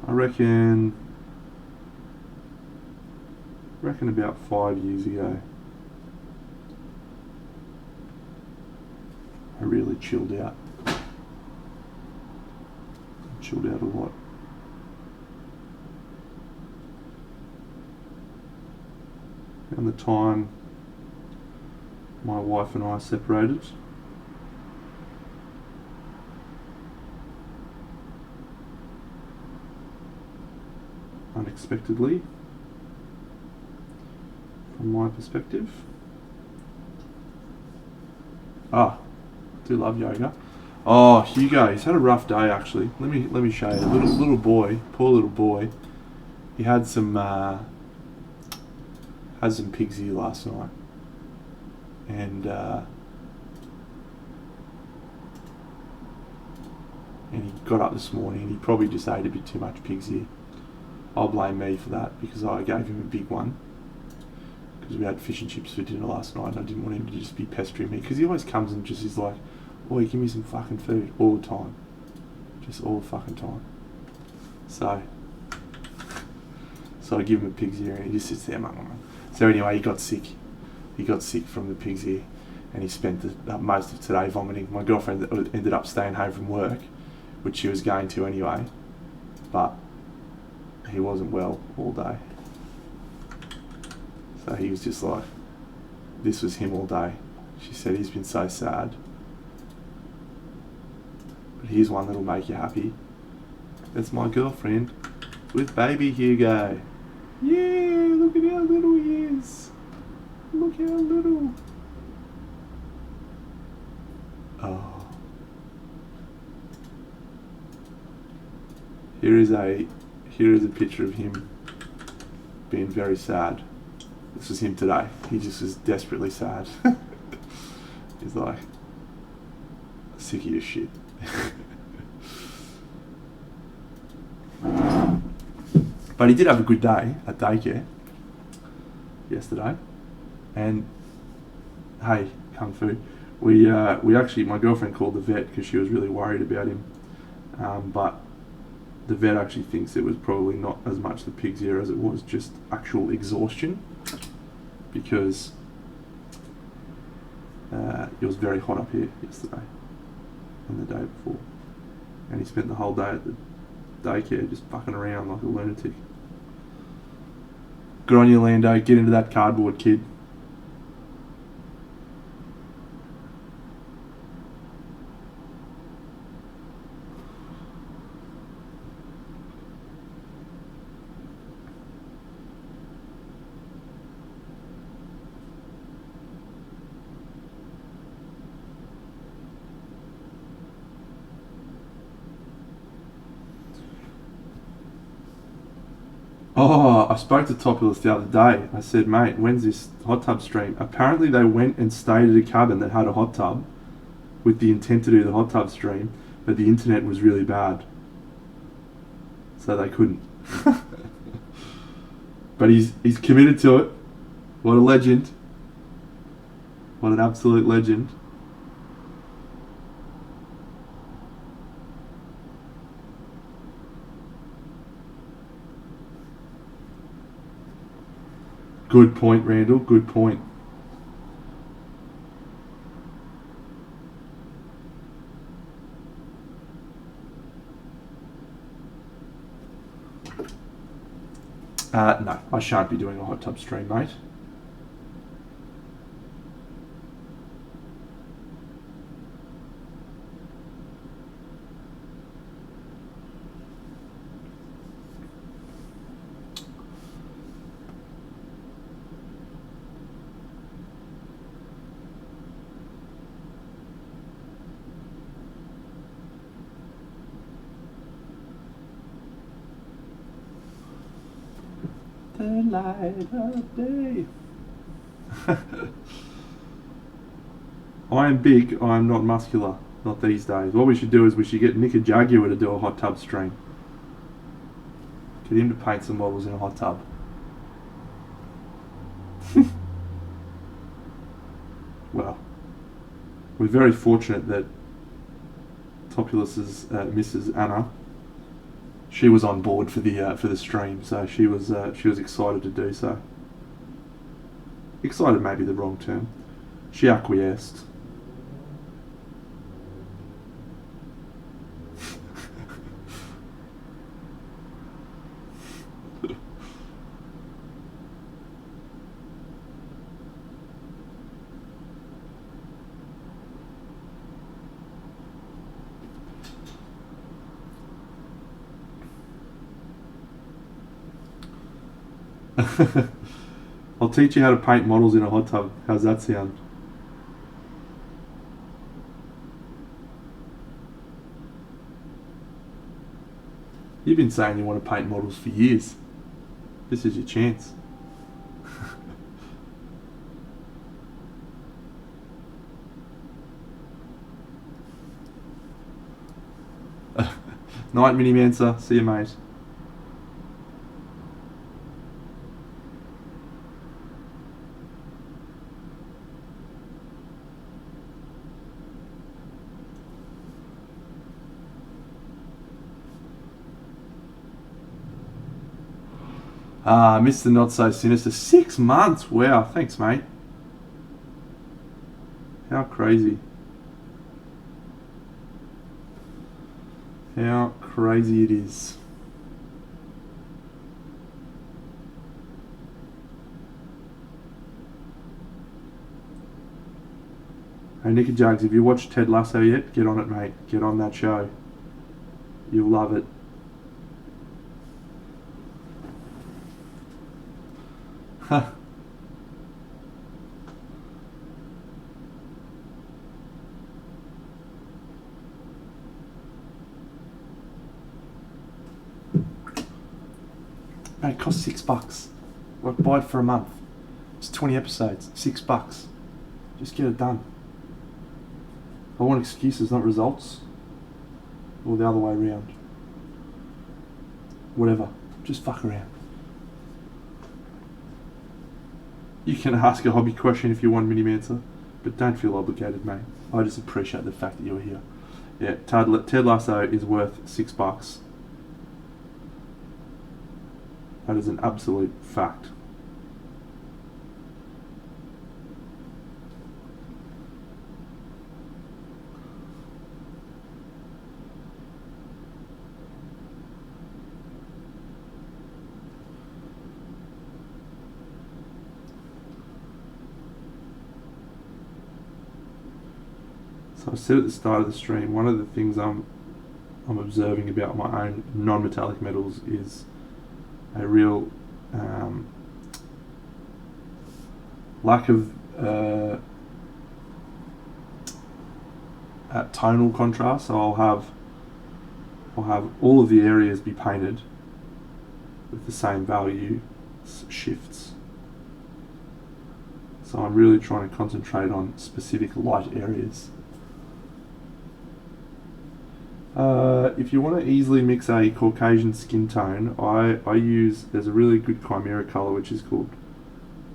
I reckon about 5 years ago, I really chilled out. Chilled out a lot. And the time my wife and I separated, unexpectedly, from my perspective. I do love yoga. Oh, Hugo, he's had a rough day actually. Let me show you. Little boy, poor little boy. He had some pig's ear last night, and he got up this morning and he probably just ate a bit too much pig's ear. I'll blame me for that because I gave him a big one because we had fish and chips for dinner last night and I didn't want him to just be pestering me because he always comes and just is like, "Oi, give me some fucking food," all the time, just all the fucking time. So I give him a pig's ear and he just sits there. So anyway, he got sick. He got sick from the pig's ear and he spent most of today vomiting. My girlfriend ended up staying home from work, which she was going to anyway, but he wasn't well all day. So he was just like, this was him all day. She said he's been so sad. But here's one that'll make you happy. That's my girlfriend with baby Hugo. Yeah, look at how little he is. Look how little. Oh. Here is a picture of him being very sad. This was him today. He just was desperately sad. He's like, sick of your shit. But he did have a good day at daycare yesterday. And hey, Kung Fu, we actually, my girlfriend called the vet because she was really worried about him. But the vet actually thinks it was probably not as much the pig's ear as it was just actual exhaustion, because it was very hot up here yesterday and the day before, and he spent the whole day at the daycare just fucking around like a lunatic. Good on you, Lando. Get into that cardboard, kid. Oh, I spoke to Topulus the other day. I said, mate, when's this hot tub stream? Apparently they went and stayed at a cabin that had a hot tub with the intent to do the hot tub stream, but the internet was really bad, so they couldn't. But he's committed to it. What a legend. What an absolute legend. Good point, Randall. Good point. No, I shan't be doing a hot tub stream, mate. The light of day. I am big, I am not muscular. Not these days. What we should do is we should get Nick Jaguar to do a hot tub stream. Get him to paint some models in a hot tub. Well, we're very fortunate that Topulus's Mrs. Anna, she was on board for the stream, so she was excited to do so. Excited may be the wrong term. She acquiesced. I'll teach you how to paint models in a hot tub. How's that sound? You've been saying you want to paint models for years. This is your chance. Night, Mini Mansa. See you, mate. Mr. Not So Sinister. 6 months. Wow. Thanks, mate. How crazy. How crazy it is. Hey, Nick and Jugs, have you watched Ted Lasso yet? Get on it, mate. Get on that show. You'll love it. Huh. Mate, it costs $6. Like, buy it for a month. It's 20 episodes. $6. Just get it done. I want excuses, not results. Or the other way around. Whatever. Just fuck around. You can ask a hobby question if you want, Mini Mansa, but don't feel obligated, mate. I just appreciate the fact that you're here. Yeah, Ted Lasso is worth $6. That is an absolute fact. So I said at the start of the stream, one of the things I'm observing about my own non-metallic metals is a real lack of tonal contrast. So I'll have all of the areas be painted with the same value shifts. So I'm really trying to concentrate on specific light areas. If you want to easily mix a Caucasian skin tone, I use, there's a really good chimera color which is called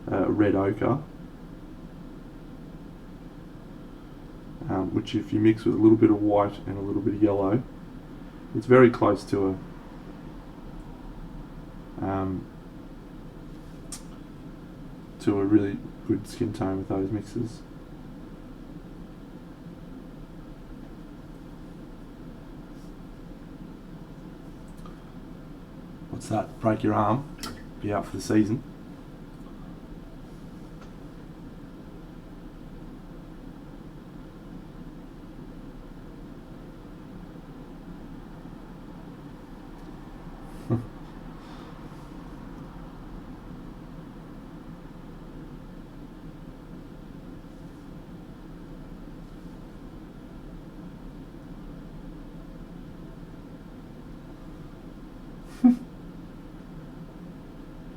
red ochre, which if you mix with a little bit of white and a little bit of yellow, it's very close to to a really good skin tone with those mixes. What's that? Break your arm? Be out for the season?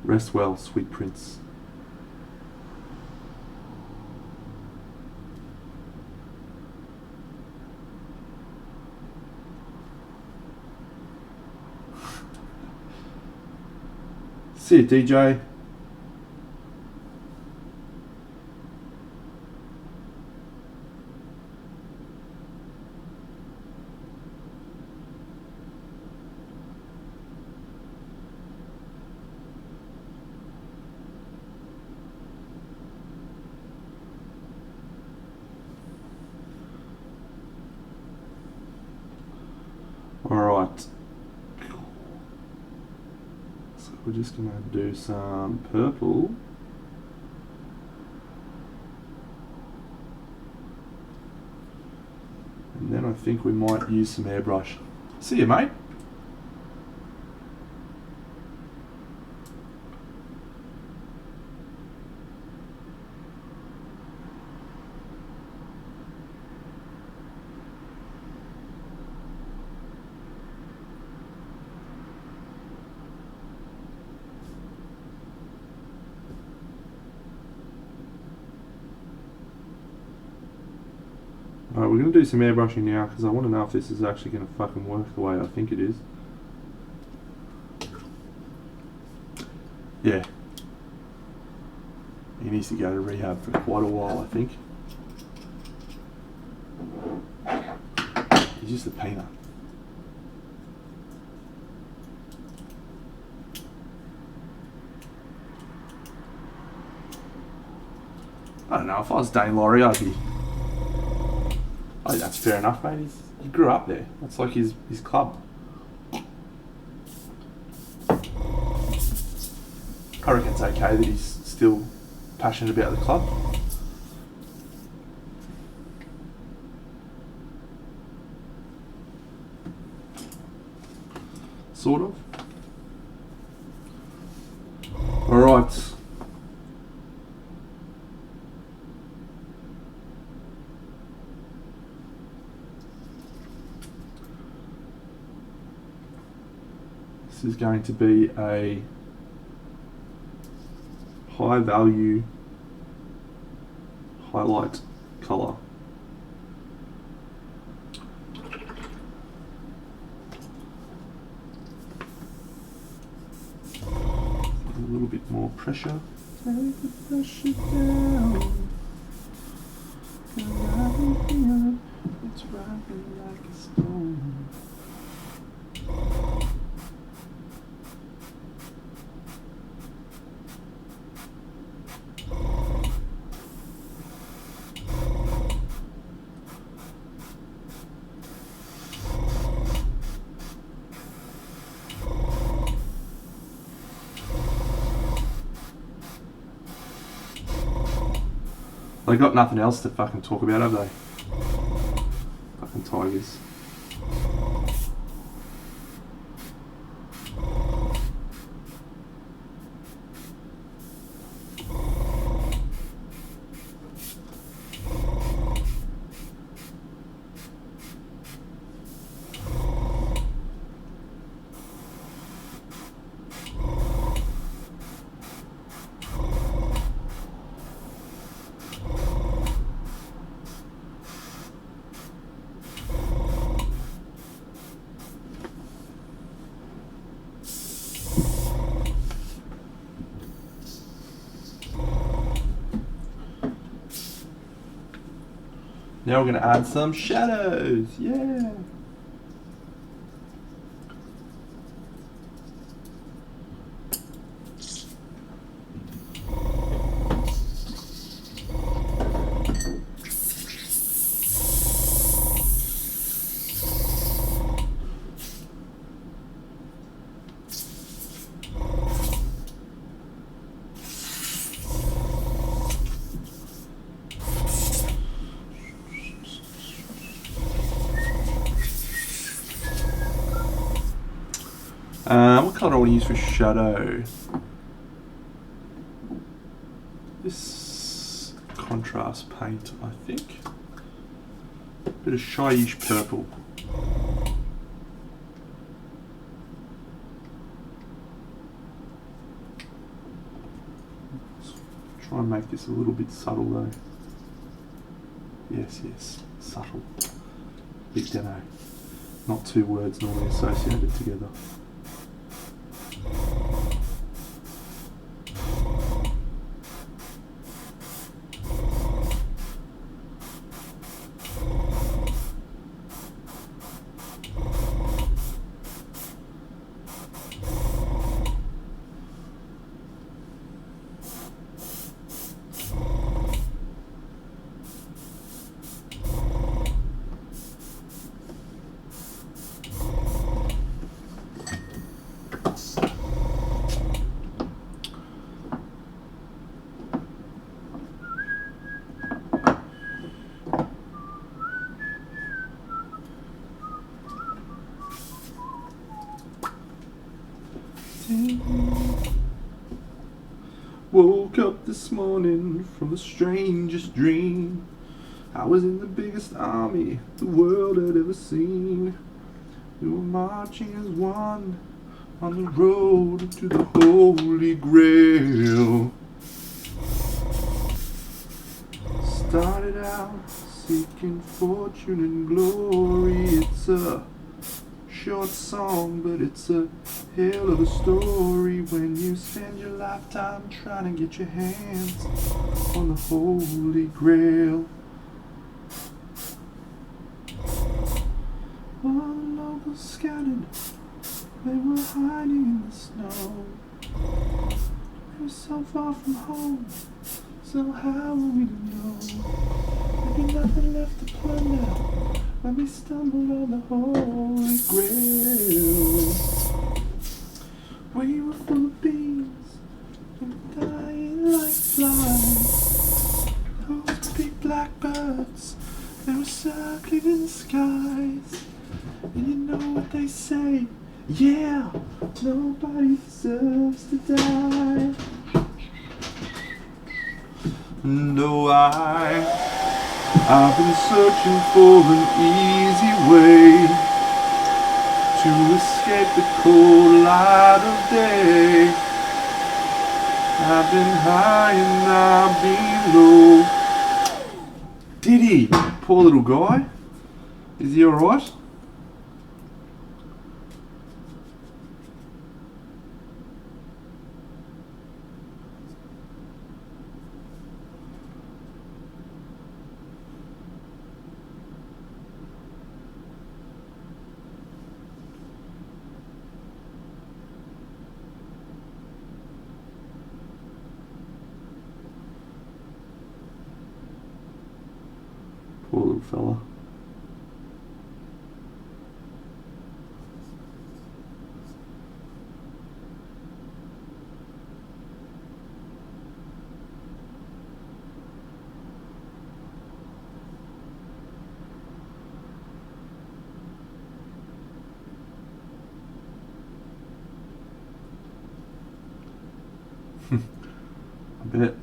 Rest well, sweet prince. See you, DJ. Alright, so we're just going to do some purple. And then I think we might use some airbrush. See you, mate. Alright, we're going to do some airbrushing now because I want to know if this is actually going to fucking work the way I think it is. Yeah. He needs to go to rehab for quite a while, I think. He's just a painter. I don't know, if I was Dane Laurie, I'd be... Oh, that's fair enough, mate. He grew up there. That's like his club. I reckon it's okay that he's still passionate about the club. Sort of. Alright. This is going to be a high value highlight colour. A little bit more pressure. Take the pressure down. It's rising like a stone. They got nothing else to fucking talk about, have they? Fucking Tigers. Now we're going to add some shadows. Yeah. want to use for shadow? This contrast paint, I think. Bit of shyish purple. Try and make this a little bit subtle though. Yes, subtle. Big deno. Not two words normally associated together. Woke up this morning from the strangest dream. I was in the biggest army the world had ever seen. We were marching as one on the road to the Holy Grail. Started out seeking fortune and glory. It's a short song, but it's a hell of a story when you spend your lifetime trying to get your hands on the Holy Grail. All the nobles scattered, they were hiding in the snow. We were so far from home, so how were we to know? There'd be nothing left to plunder when we stumbled on the Holy Grail. We were full of beans and dying like flies. Those big blackbirds, they were circling in the skies. And you know what they say, yeah, nobody deserves to die. No, I've been searching for an easy way to escape the cold light of day. I've been high and I've been low. Did he? Poor little guy. Is he alright? Poor little fella. I bet.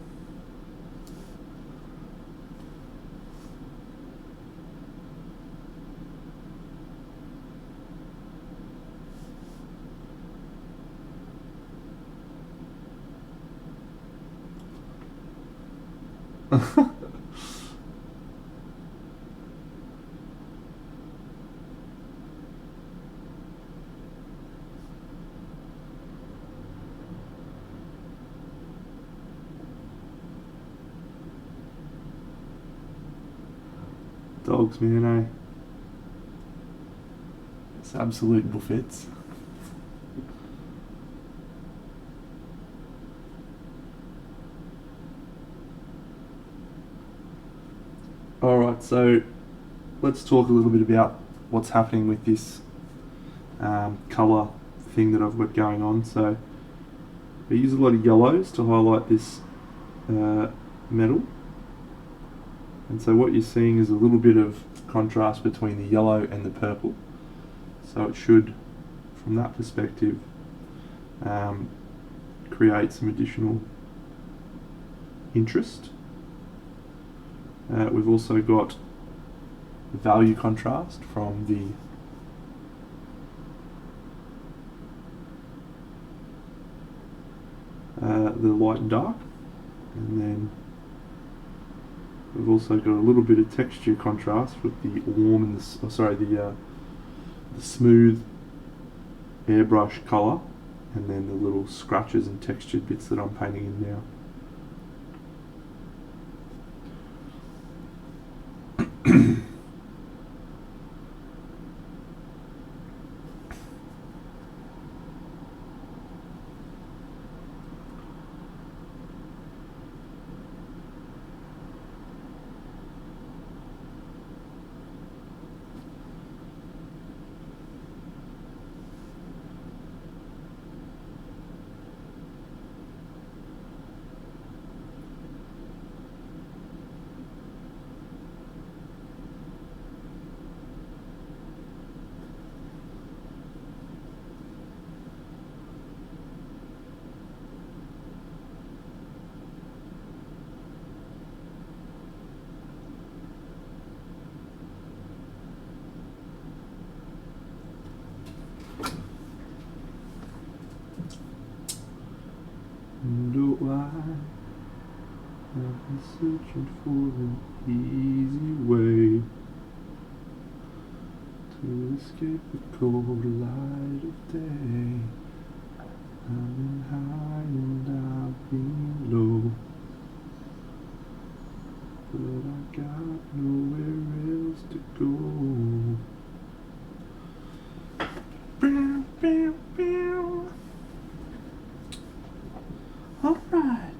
Dogs, man, eh? It's absolute buffets. Alright, so let's talk a little bit about what's happening with this colour thing that I've got going on. So I use a lot of yellows to highlight this metal. And so what you're seeing is a little bit of contrast between the yellow and the purple. So it should, from that perspective, create some additional interest. We've also got value contrast from the light and dark, and then we've also got a little bit of texture contrast with the warm and the smooth airbrush colour, and then the little scratches and textured bits that I'm painting in now. And I have been searching for an easy way to escape the cold light of day. I've been high and I've been low, but I got nowhere else to go. All right.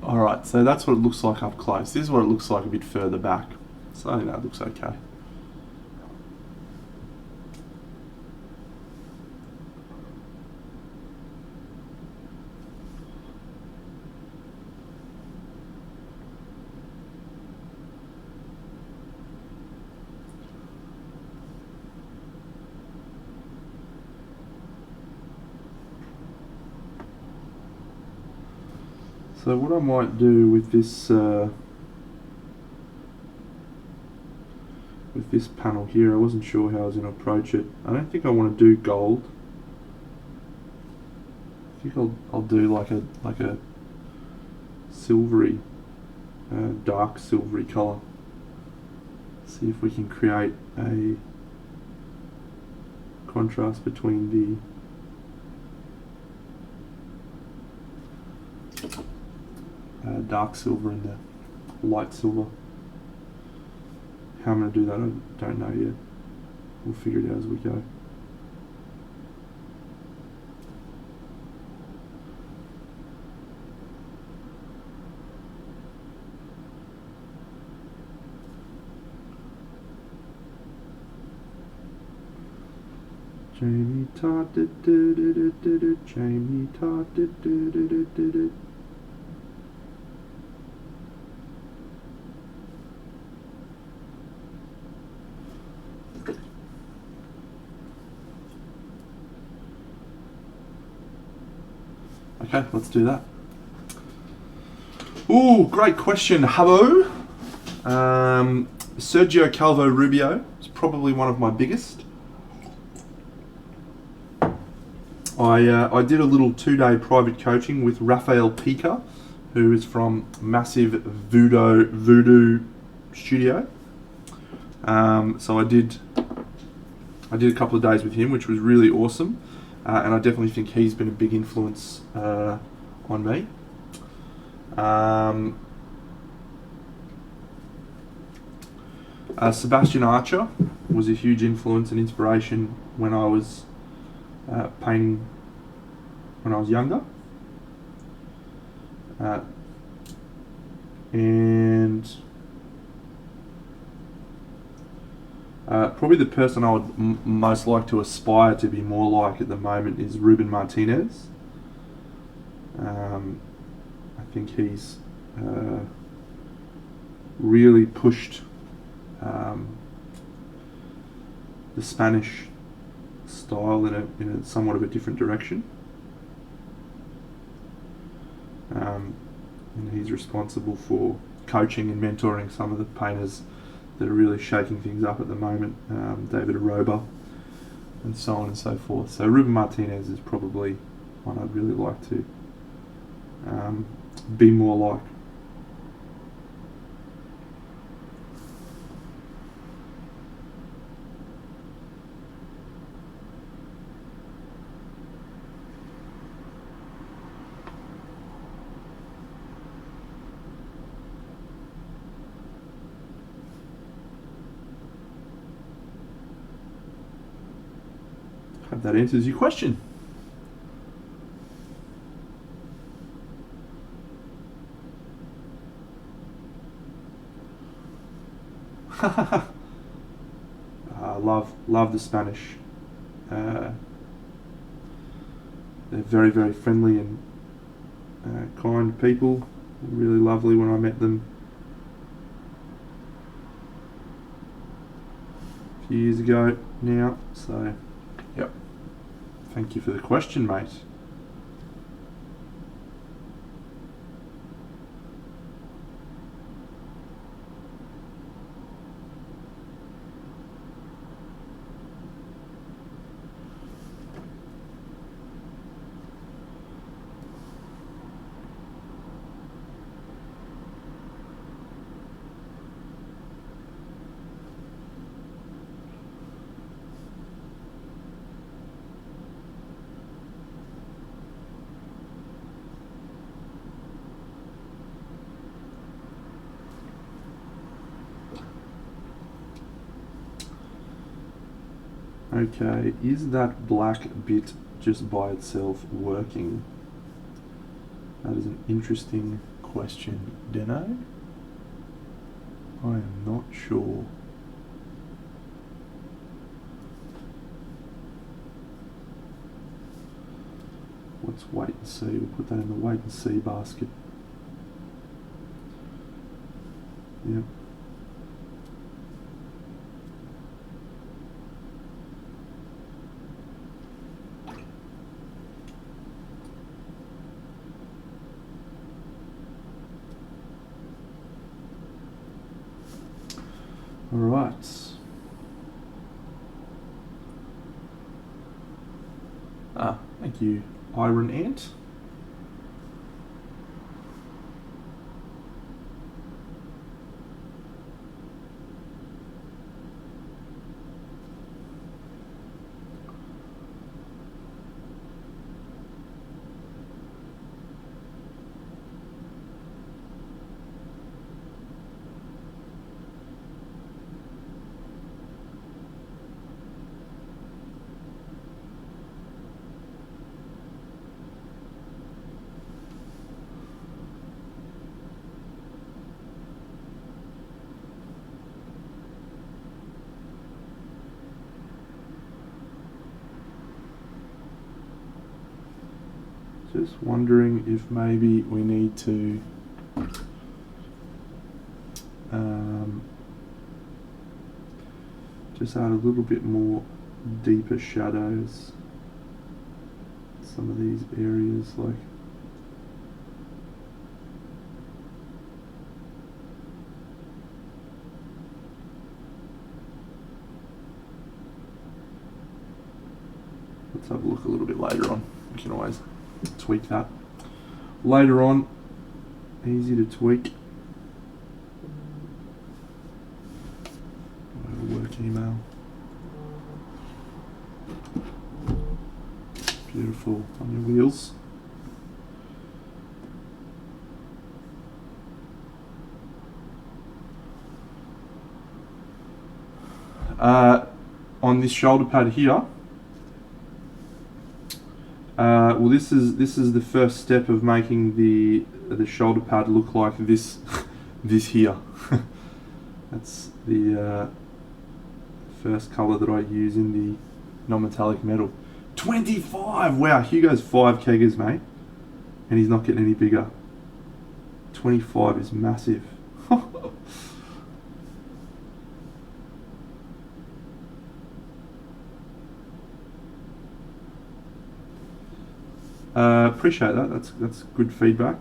Alright, so that's what it looks like up close. This is what it looks like a bit further back. So I think that looks okay. So what I might do with this panel here, I wasn't sure how I was going to approach it. I don't think I want to do gold. I think I'll do like a silvery, dark silvery colour. See if we can create a contrast between the dark silver and the light silver. How I'm going to do that, I don't know yet. We'll figure it out as we go. Jamie Todd did it, Jamie Todd did it. Okay, let's do that. Ooh, great question, Hubbo. Sergio Calvo Rubio is probably one of my biggest. I did a little 2-day private coaching with Rafael Pica, who is from Massive Voodoo Studio. So I did a couple of days with him, which was really awesome. And I definitely think he's been a big influence on me. Sebastian Archer was a huge influence and inspiration when I was painting when I was younger. And Probably the person I would most like to aspire to be more like at the moment is Ruben Martinez. I think he's really pushed the Spanish style in a somewhat of a different direction. And he's responsible for coaching and mentoring some of the painters that are really shaking things up at the moment, David Aroba and so on and so forth. So Ruben Martinez is probably one I'd really like to be more like. Hope that answers your question. Love the Spanish. They're very, very friendly and kind people. Really lovely when I met them a few years ago now. So, yep. Thank you for the question, mate. Okay, is that black bit just by itself working? That is an interesting question, Deno. I am not sure. Let's wait and see. We'll put that in the wait and see basket. Yep. All right. Thank you, Iron Ant. Just wondering if maybe we need to just add a little bit more deeper shadows in some of these areas, like let's have a look a little bit later on. We can always tweak that later on. Easy to tweak. Work email. Beautiful on your wheels. On this shoulder pad here. Well, this is the first step of making the shoulder pad look like this this here. That's the First colour that I use in the non-metallic metal. 25! Wow, Hugo's 5 keggers, mate. And he's not getting any bigger. 25 is massive. Appreciate that. That's good feedback.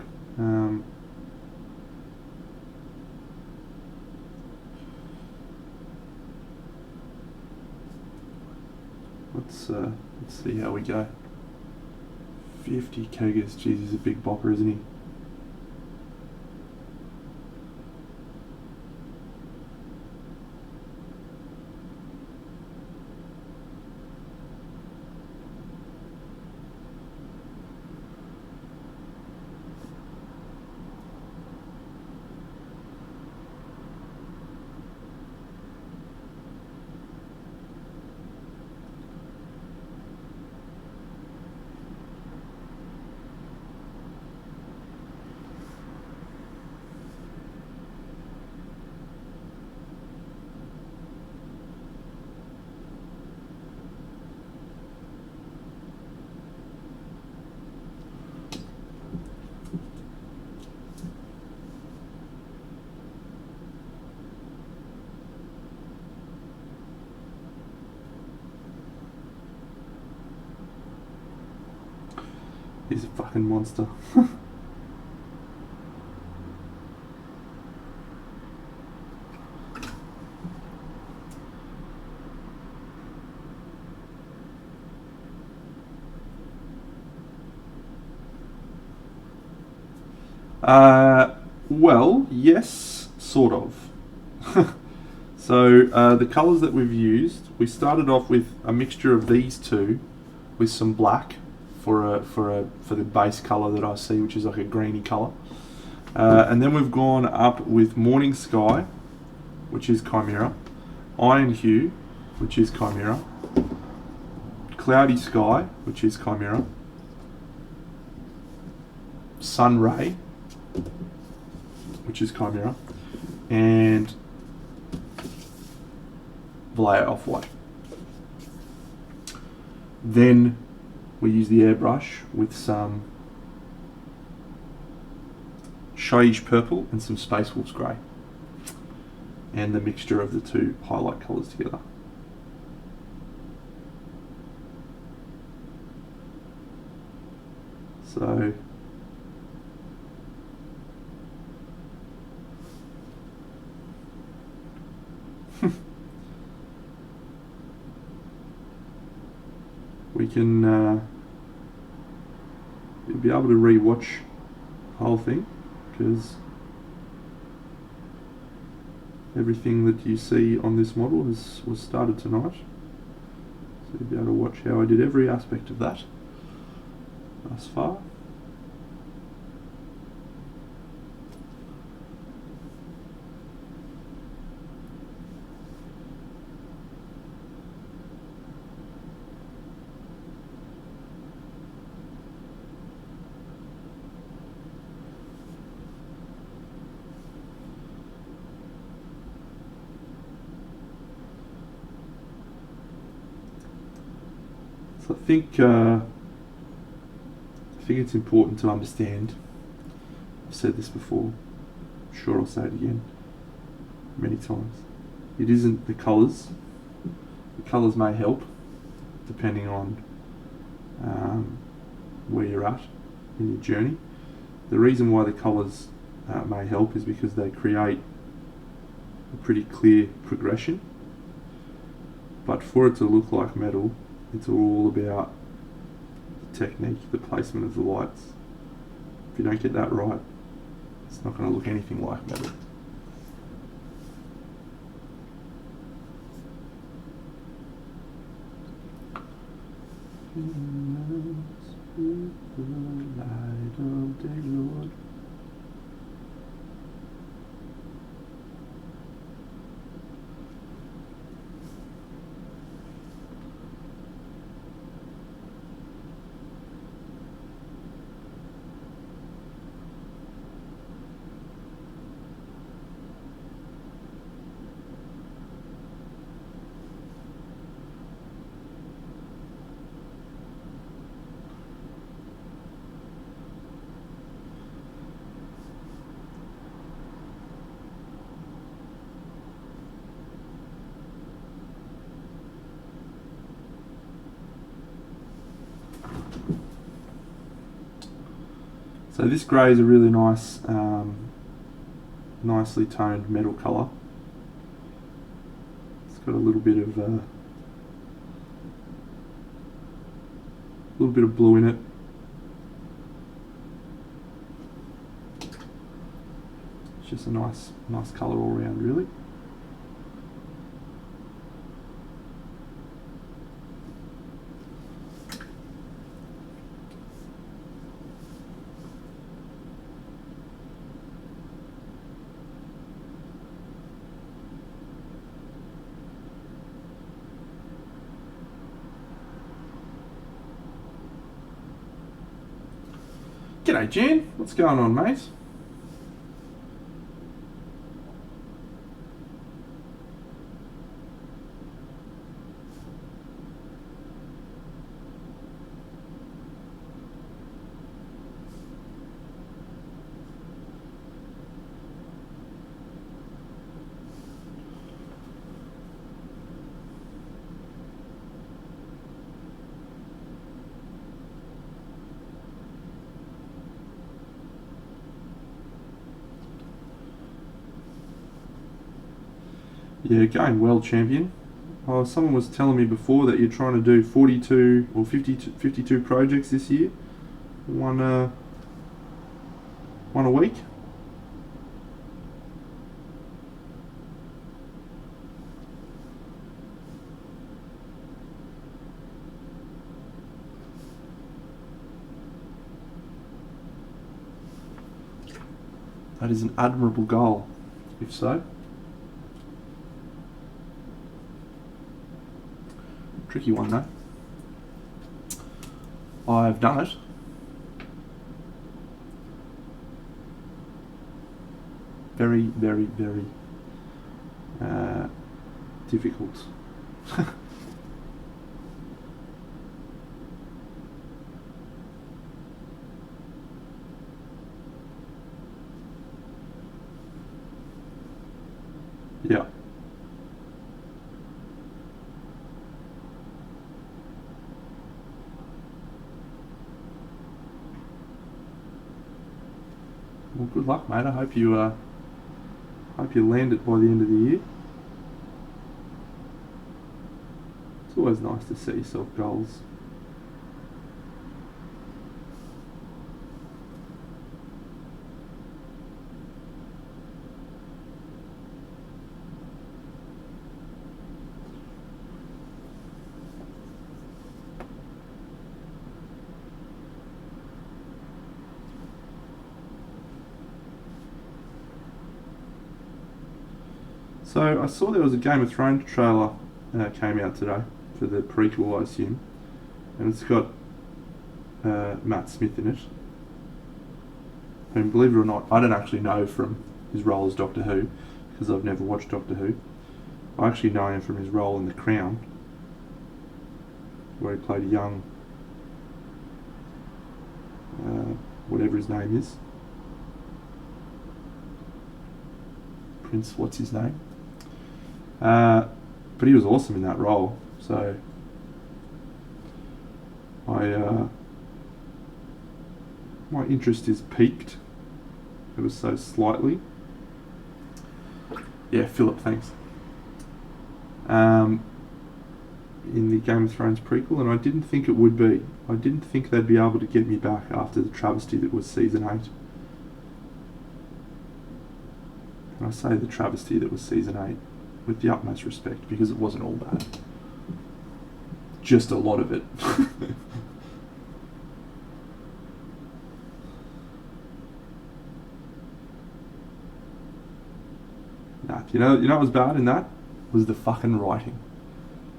Let's see how we go. 50 keggers. Jeez, he's a big bopper, isn't he? He's a fucking monster. Well, yes, sort of. So the colours that we've used, we started off with a mixture of these two with some black for the base colour that I see, which is like a greeny colour. And then we've gone up with Morning Sky, which is Chimera, Iron Hue, which is Chimera, Cloudy Sky, which is Chimera, Sun Ray, which is Chimera, and Vallejo Off-White. Then we use the airbrush with some Shyish Purple and some Space Wolves Grey, and the mixture of the two highlight colours together. So we can you'll be able to re-watch the whole thing, because everything that you see on this model was started tonight, so you'll be able to watch how I did every aspect of that thus far. So I think it's important to understand. I've said this before, I'm sure I'll say it again many times. It isn't the colours. The colours may help depending on where you're at in your journey. The reason why the colours may help is because they create a pretty clear progression, but for it to look like metal, it's all about the technique, the placement of the lights. If you don't get that right, it's not going to look anything like metal. With the light of day, Lord. So this grey is a really nice, nicely toned metal colour. It's got a little bit of blue in it. It's just a nice colour all around, really. G'day Jan, what's going on, mate? Yeah, going well, champion. Oh, someone was telling me before that you're trying to do 42 or 52 projects this year. One a week. That is an admirable goal, if so. Tricky one though. I've done it. Very, very, very difficult. Yeah. Well, good luck, mate. I hope you land it by the end of the year. It's always nice to set yourself goals. So I saw there was a Game of Thrones trailer came out today for the prequel, I assume, and it's got Matt Smith in it. And believe it or not, I don't actually know from his role as Doctor Who, because I've never watched Doctor Who. I actually know him from his role in The Crown, where he played a young, whatever his name is, Prince, what's his name? But he was awesome in that role, so my interest is piqued ever so slightly. Yeah, Philip, thanks. In the Game of Thrones prequel, and I didn't think it would be. I didn't think they'd be able to get me back after the travesty that was season 8. And I say the travesty that was season 8 with the utmost respect, because it wasn't all bad. Just a lot of it. Nah, you know what was bad in that? Was the fucking writing.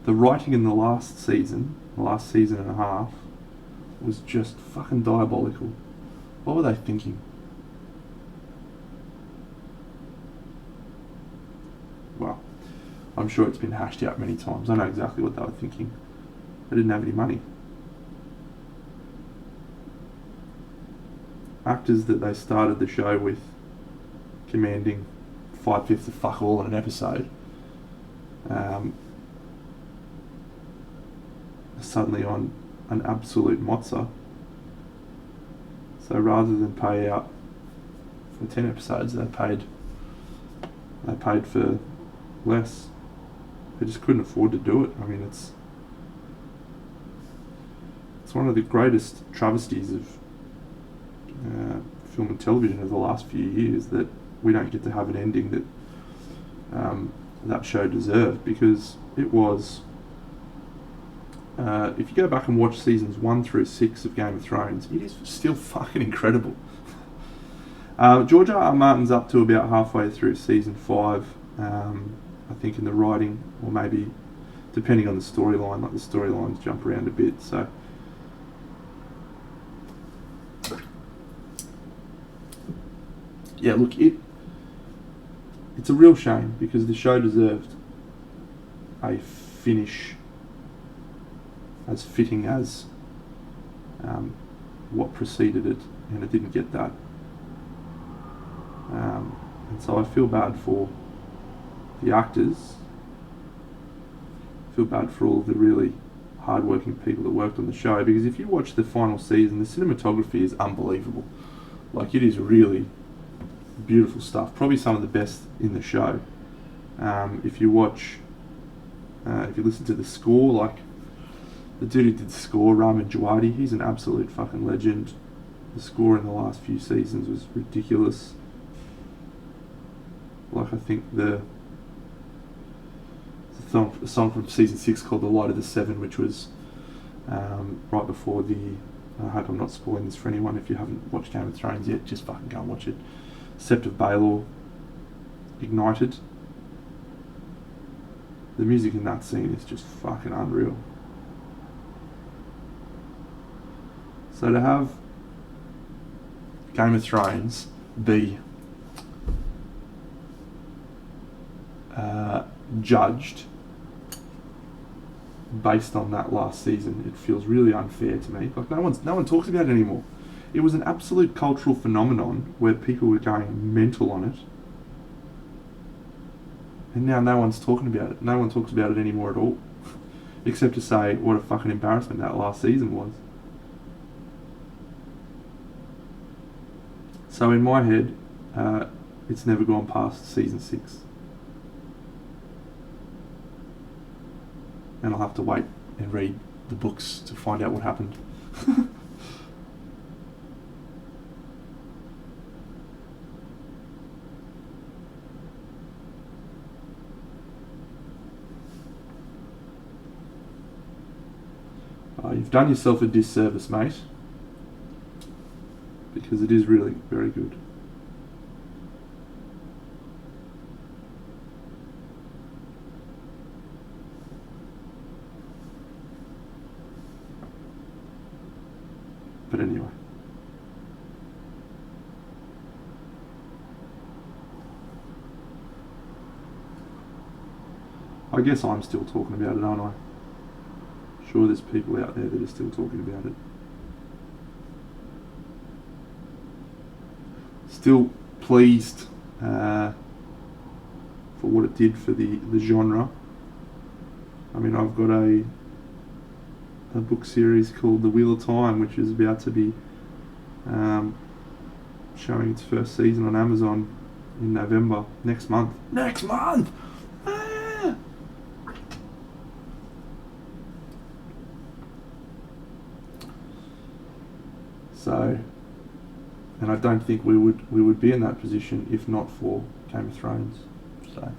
The writing in the last season and a half, was just fucking diabolical. What were they thinking? Well, I'm sure it's been hashed out many times. I know exactly what they were thinking. They didn't have any money. Actors that they started the show with commanding 5/5 of fuck all in an episode suddenly on an absolute mozza. So So rather than pay out for 10 episodes, they paid for less. They just couldn't afford to do it. I mean, it's one of the greatest travesties of film and television of the last few years that we don't get to have an ending that that show deserved, because it was, if you go back and watch seasons 1 through 6 of Game of Thrones, it is still fucking incredible. George R.R. Martin's up to about halfway through season 5, I think, in the writing, or maybe depending on the storyline, like the storylines jump around a bit, so yeah, look, it's a real shame, because the show deserved a finish as fitting as what preceded it, and it didn't get that. And so I feel bad for the actors, I feel bad for all of the really hard-working people that worked on the show, because if you watch the final season, the cinematography is unbelievable. Like, it is really beautiful stuff, probably some of the best in the show. If you listen to the score, like, the dude who did the score, Ramin Djawadi, he's an absolute fucking legend. The score in the last few seasons was ridiculous. Like, I think the song from season 6 called The Light of the Seven, which was right before I hope I'm not spoiling this for anyone if you haven't watched Game of Thrones yet, just fucking go and watch it. Sept of Baelor, Ignited. The music in that scene is just fucking unreal. So to have Game of Thrones be judged based on that last season, it feels really unfair to me. Like, no one talks about it anymore. It was an absolute cultural phenomenon where people were going mental on it, and now no one's talking about it. No one talks about it anymore at all, except to say what a fucking embarrassment that last season was. So in my head, it's never gone past season 6. And I'll have to wait and read the books to find out what happened. You've done yourself a disservice, mate, because it is really very good. But anyway. I guess I'm still talking about it, aren't I? Sure, there's people out there that are still talking about it. Still pleased for what it did for the genre. I mean, I've got a book series called The Wheel of Time, which is about to be showing its first season on Amazon in November, next month. Next month! Ah! So, and I don't think we would be in that position if not for Game of Thrones. So.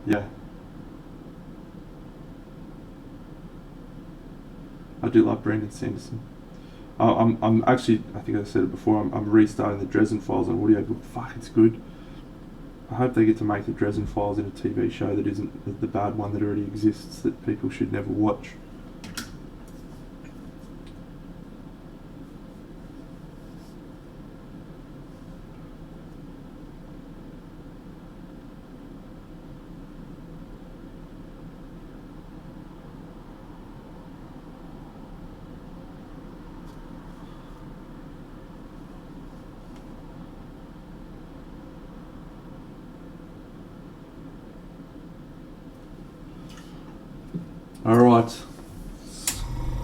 Yeah. I do love Brandon Sanderson. I'm actually, I think I said it before, I'm restarting the Dresden Files on audiobook. Fuck, it's good. I hope they get to make the Dresden Files in a TV show that isn't the bad one that already exists that people should never watch. Alright.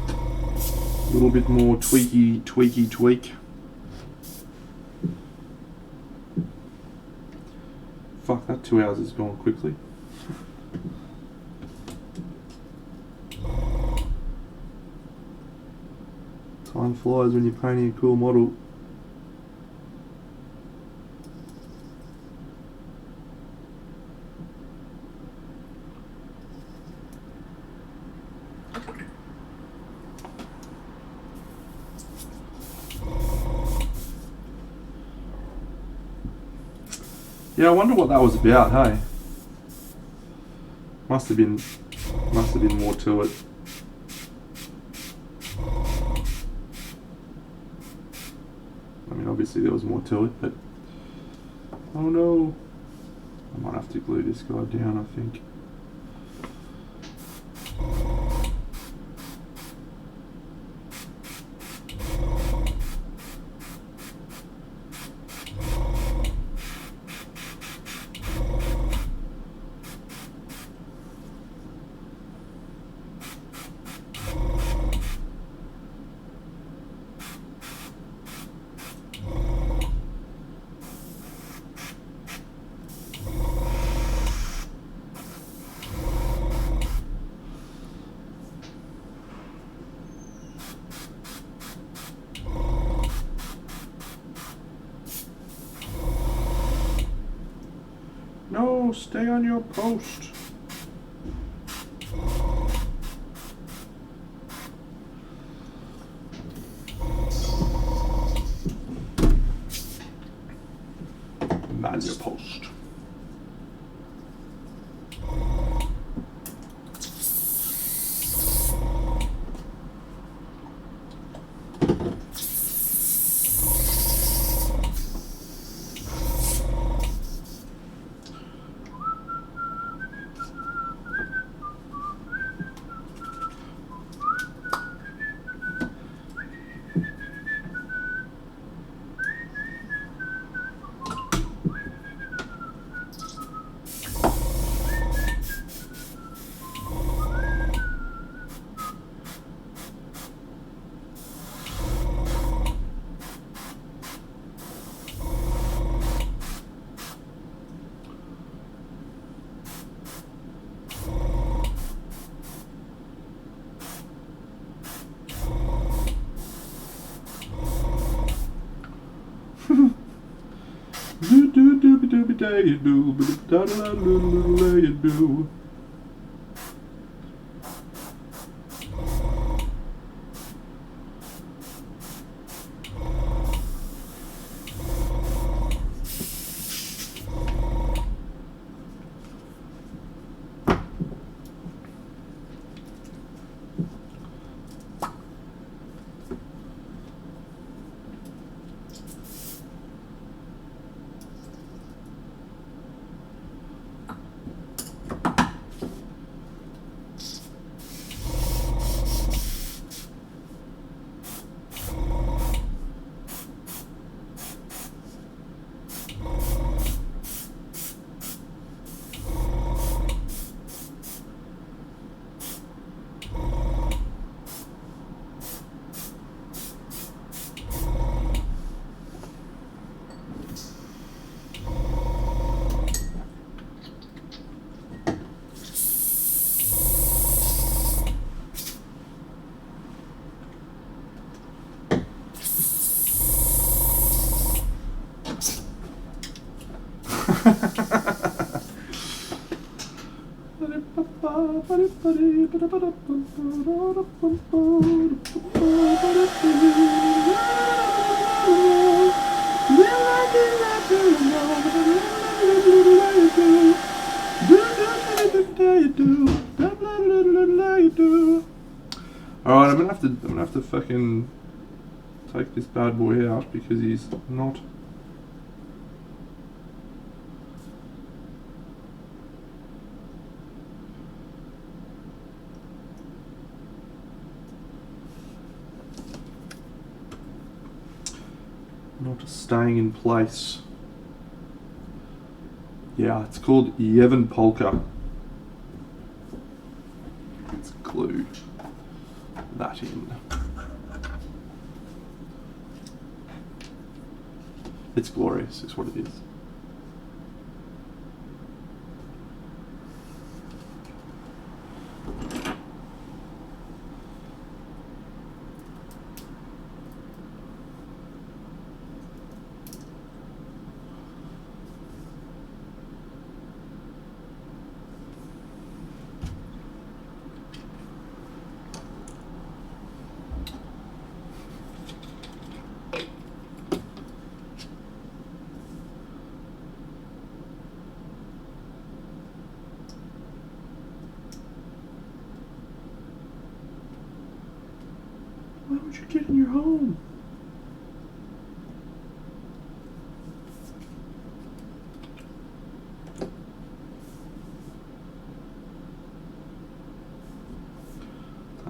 A little bit more tweak. Fuck, that 2 hours has gone quickly. Time flies when you're painting a cool model. Yeah, I wonder what that was about, hey? Must have been more to it. I mean, obviously there was more to it, but oh no. I might have to glue this guy down, I think. No, stay on your post. Man your post. Alright, I'm gonna have to fucking take this bad boy out because he's not staying in place. Yeah, it's called Yevon Polka. It's that in. It's glorious, is what it is. Why would you get in your home?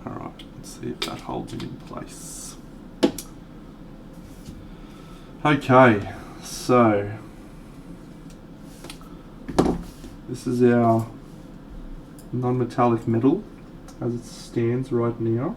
Alright, let's see if that holds him in place. Okay, so this is our non-metallic metal as it stands right now.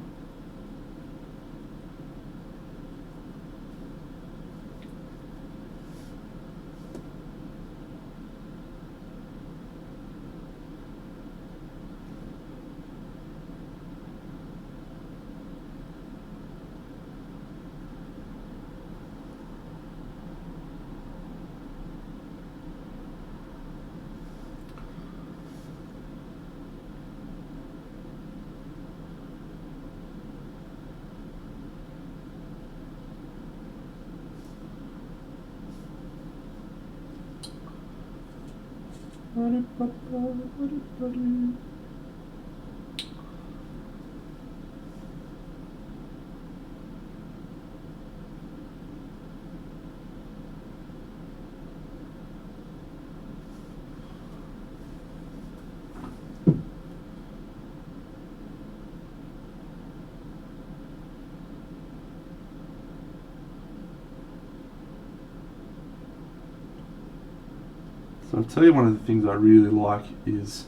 So I'll tell you one of the things I really like is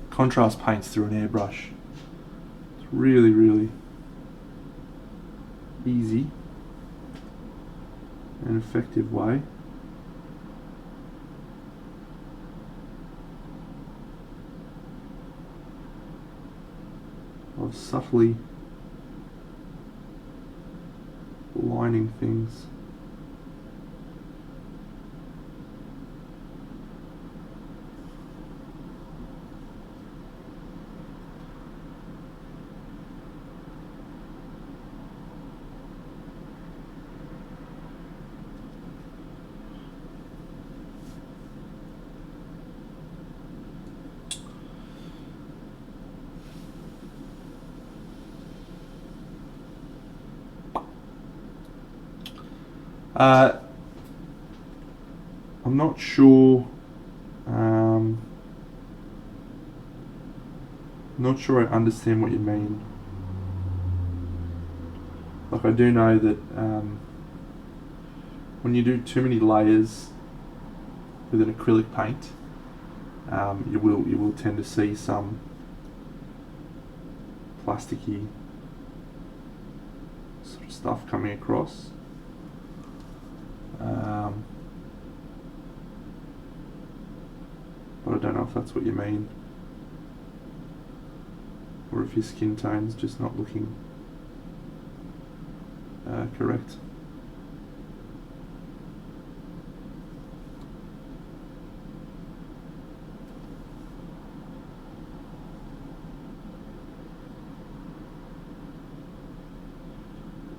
contrast paints through an airbrush. It's really, really easy and effective way. Of subtly lining things. I'm not sure. Not sure I understand what you mean. Like, I do know that when you do too many layers with an acrylic paint, you will tend to see some plasticky sort of stuff coming across. But I don't know if that's what you mean, or if your skin tone's just not looking correct.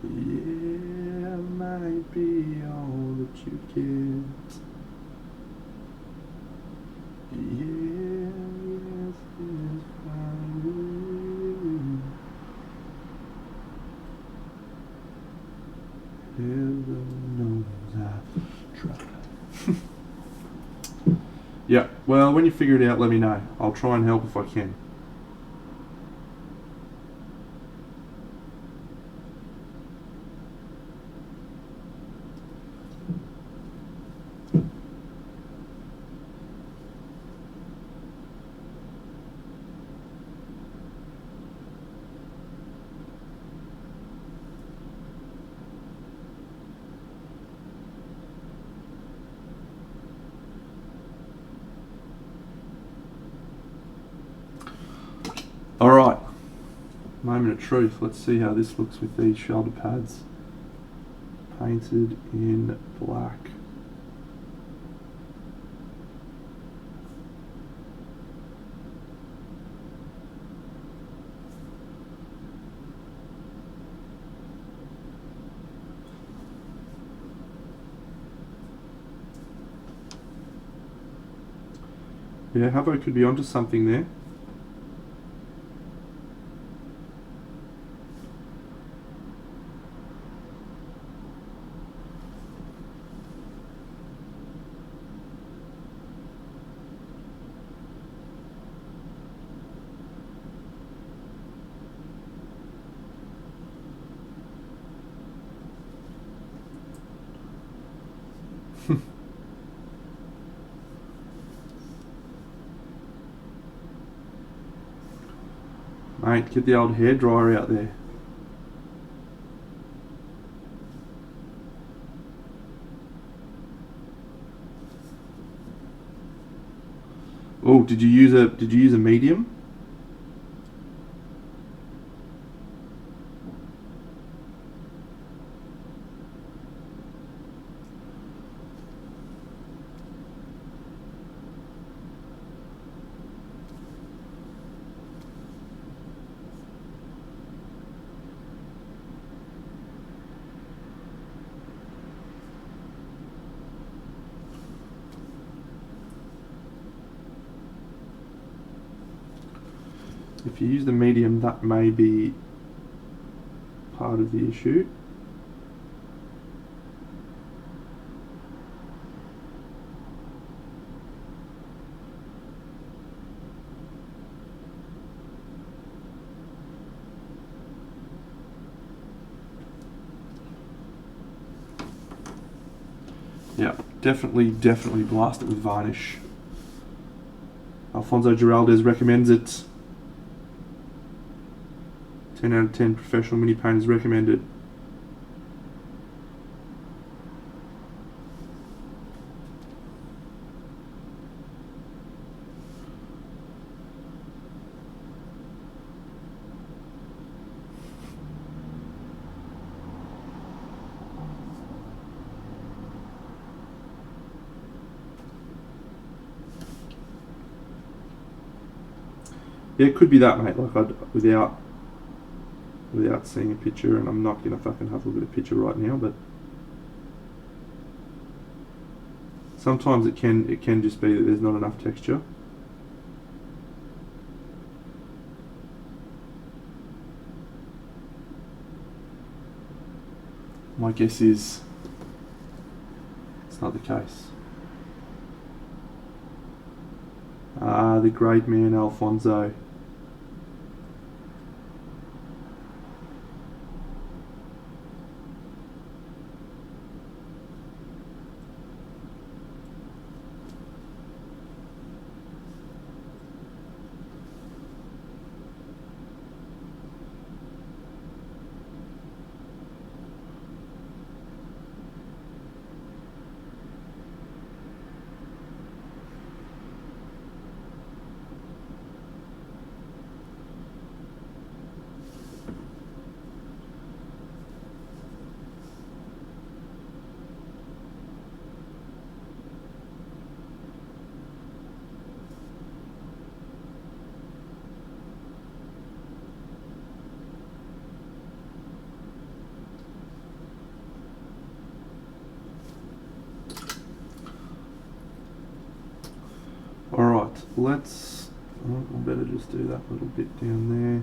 Yeah, might be all that you get. Yeah, yes, it's fine. Heaven knows I've tried. Yeah, well, when you figure it out, let me know. I'll try and help if I can. Alright, moment of truth. Let's see how this looks with these shoulder pads painted in black. Yeah, Havo could be onto something there. Mate, get the old hairdryer out there. Oh, did you use a medium? If you use the medium, that may be part of the issue. Yeah, definitely blast it with varnish. Alfonso Giraldez recommends it. 10 out of 10 professional mini painters recommended. Yeah, it could be that, mate. Like without seeing a picture, and I'm not gonna fucking have a look at a picture right now, but sometimes it can just be that there's not enough texture. My guess is it's not the case. Ah, the great man Alfonso. Alright, let's... Oh, I better just do that little bit down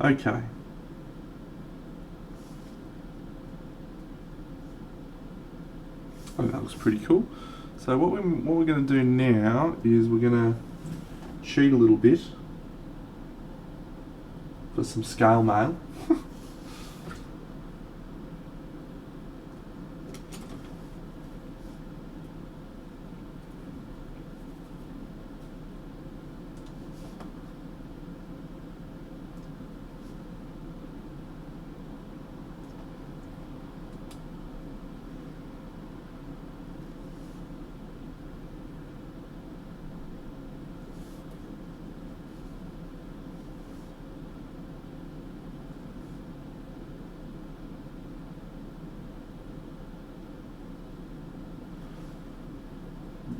there. Okay. Oh, that looks pretty cool. So what we're going to do now is we're going to cheat a little bit for some scale mail.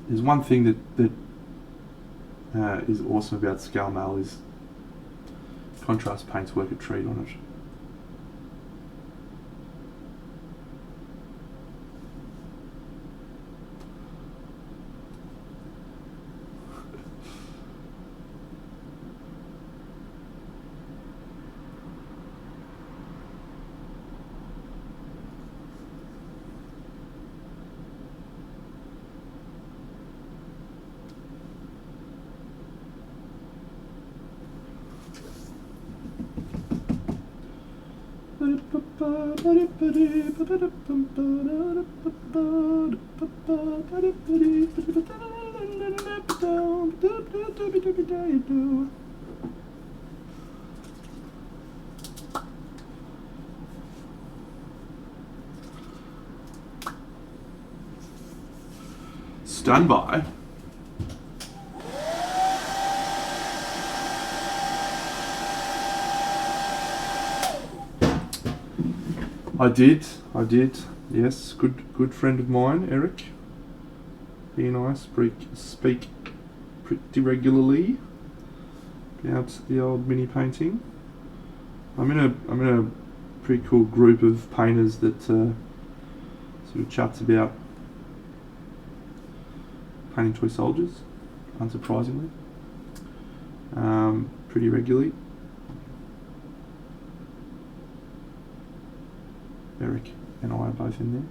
there's one thing that is awesome about scale mail is contrast paints work a treat on it. Stand by. I did. Yes, good friend of mine, Eric. He and I speak pretty regularly about the old mini painting. I'm in a pretty cool group of painters that sort of chats about painting toy soldiers, unsurprisingly, pretty regularly. Eric and I are both in there.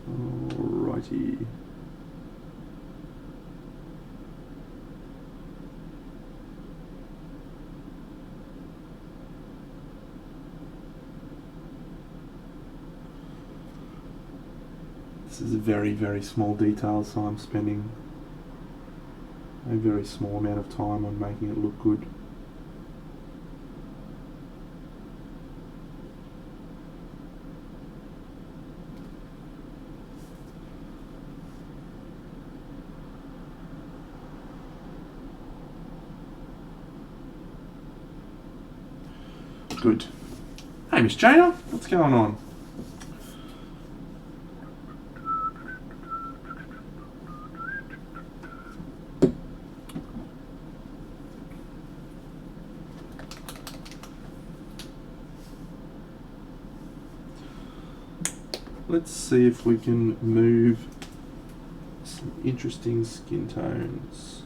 Alrighty. This is a very, very small detail, so I'm spending a very small amount of time on making it look good. Good. Hey, Miss Jana, what's going on? Let's see if we can move some interesting skin tones.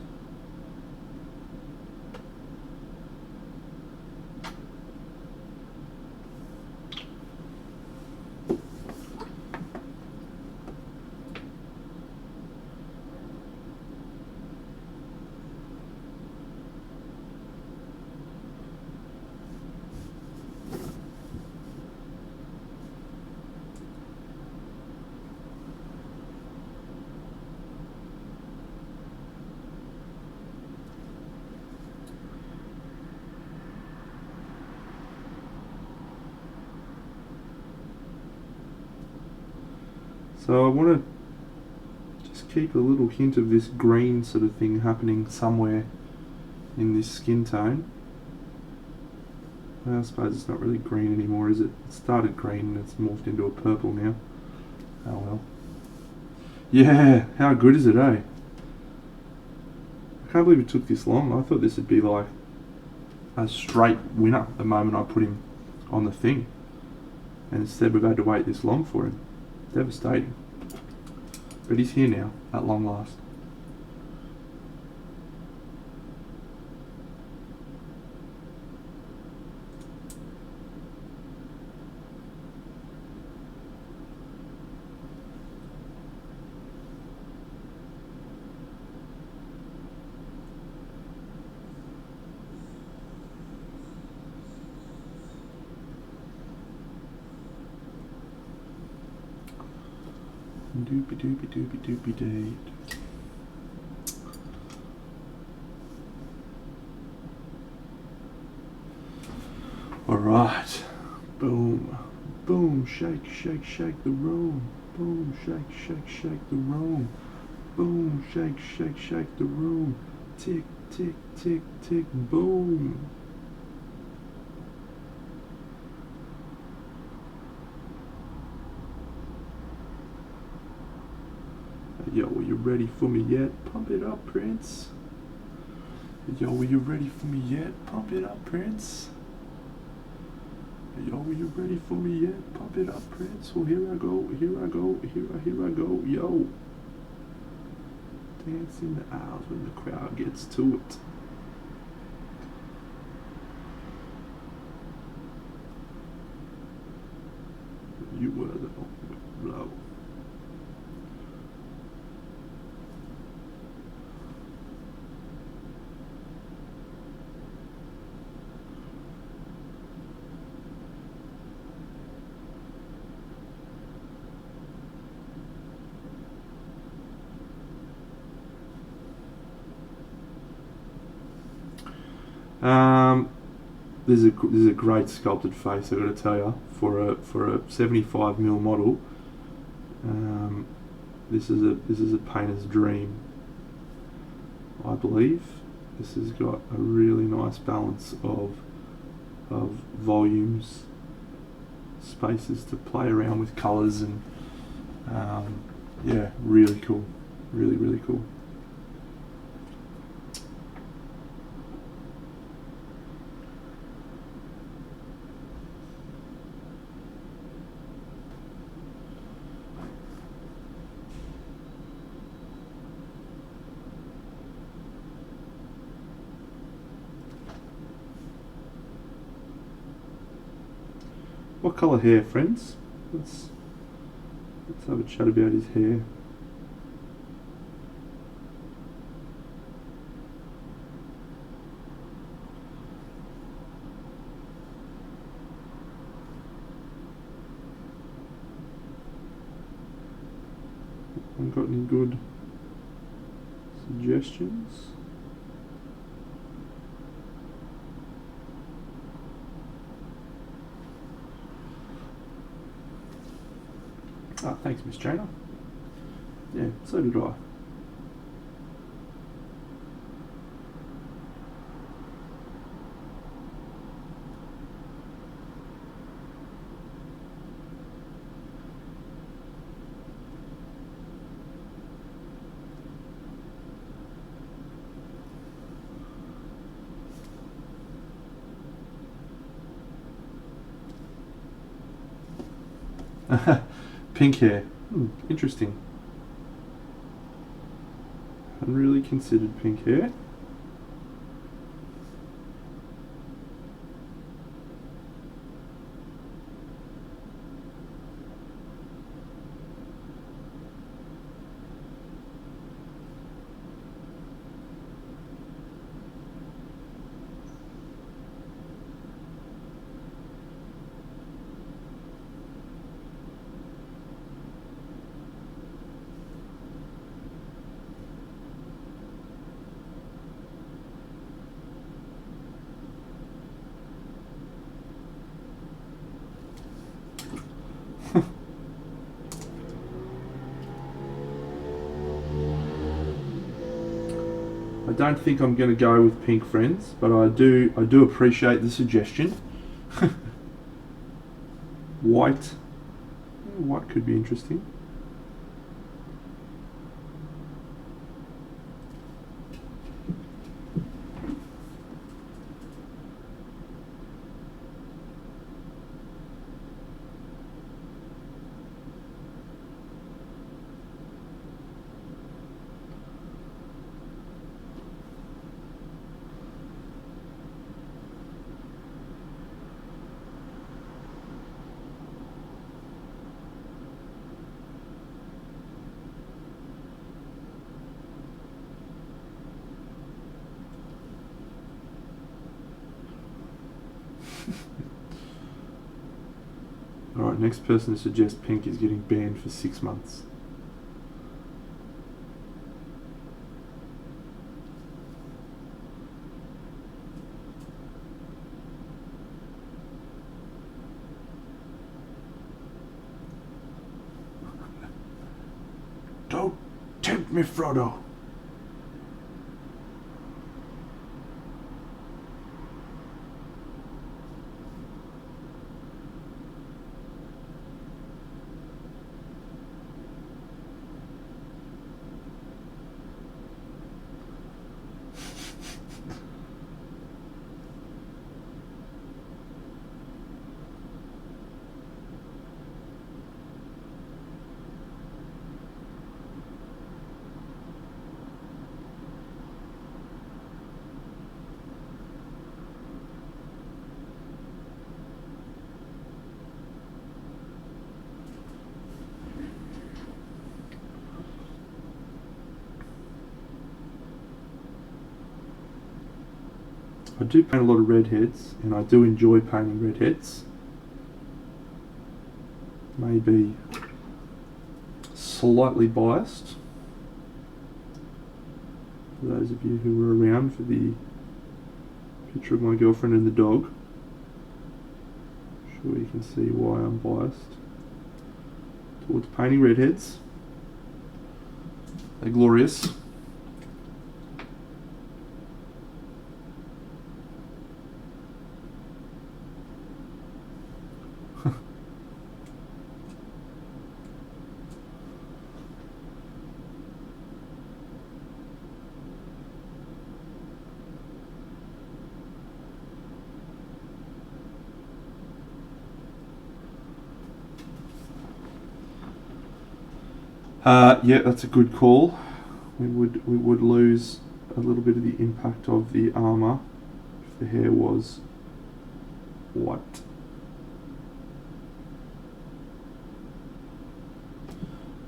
So I want to just keep a little hint of this green sort of thing happening somewhere in this skin tone. Well, I suppose it's not really green anymore, is it? It started green and it's morphed into a purple now. Oh well. Yeah, how good is it, eh? can't believe it took this long. I thought this would be like a straight winner the moment I put him on the thing. And instead we've had to wait this long for him. Devastating. But he's here now, at long last. Doopy doopy doopy doopy dee. Alright. Boom. Boom. Shake, shake, shake the room. Boom. Shake, shake, shake the room. Boom. Shake, shake, shake the room. Tick, tick, tick, tick, boom. Yo, are you ready for me yet? Pump it up, Prince. Yo, are you ready for me yet? Pump it up, Prince. Yo, are you ready for me yet? Pump it up, Prince. Well, here I go, here I go, here I go. Yo. Dance in the aisles when the crowd gets to it. You were the blow. This is a great sculpted face, I've got to tell you, for a 75mm model. This is a painter's dream, I believe. This has got a really nice balance of volumes, spaces to play around with colours, and yeah, really cool, really cool. What colour hair, friends? Let's have a chat about his hair. Haven't got any good suggestions? Oh, thanks, Miss Jana. Yeah, so did I. Pink hair. Interesting. I hadn't really considered pink hair. I don't think I'm going to go with pink, friends, but I do appreciate the suggestion. White. White could be interesting. Next person to suggest pink is getting banned for 6 months. Don't tempt me, Frodo. I do paint a lot of redheads, and I do enjoy painting redheads. Maybe slightly biased. For those of you who were around for the picture of my girlfriend and the dog, I'm sure you can see why I'm biased towards painting redheads. They're glorious. Yeah, that's a good call. We would lose a little bit of the impact of the armour if the hair was white.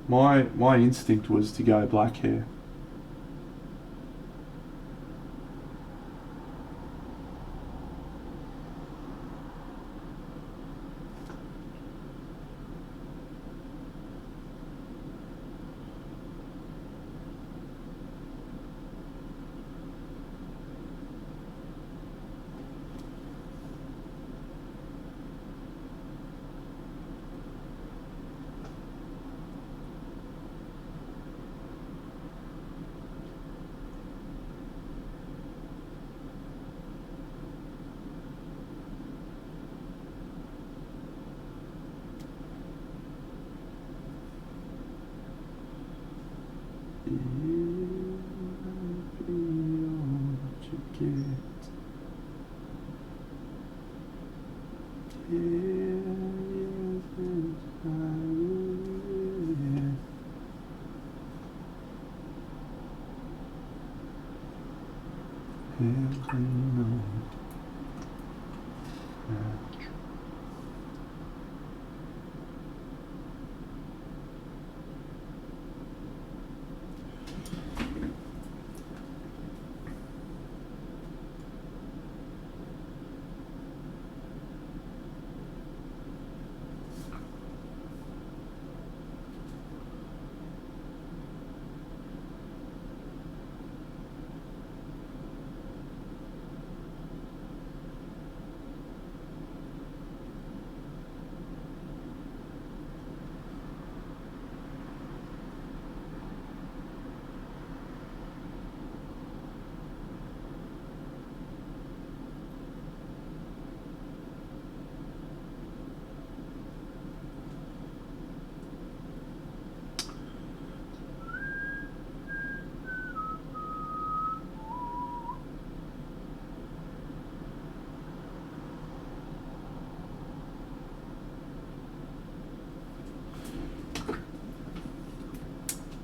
My instinct was to go black hair.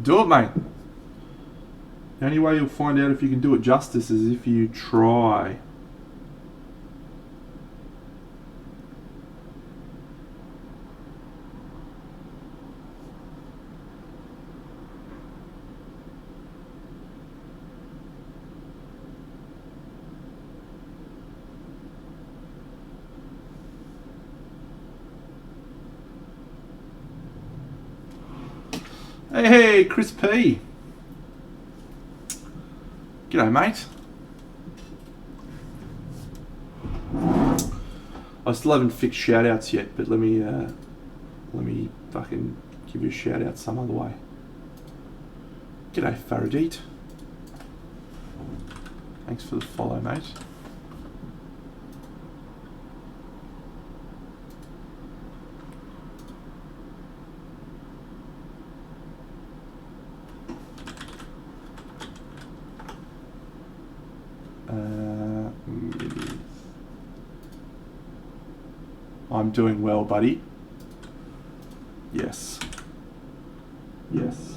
Do it, mate. The only way you'll find out if you can do it justice is if you try. Hey, Chris P. G'day, mate. I still haven't fixed shout-outs yet, but let me fucking give you a shout-out some other way. G'day, Faradit. Thanks for the follow, mate. I'm doing well, buddy. Yes. Yes.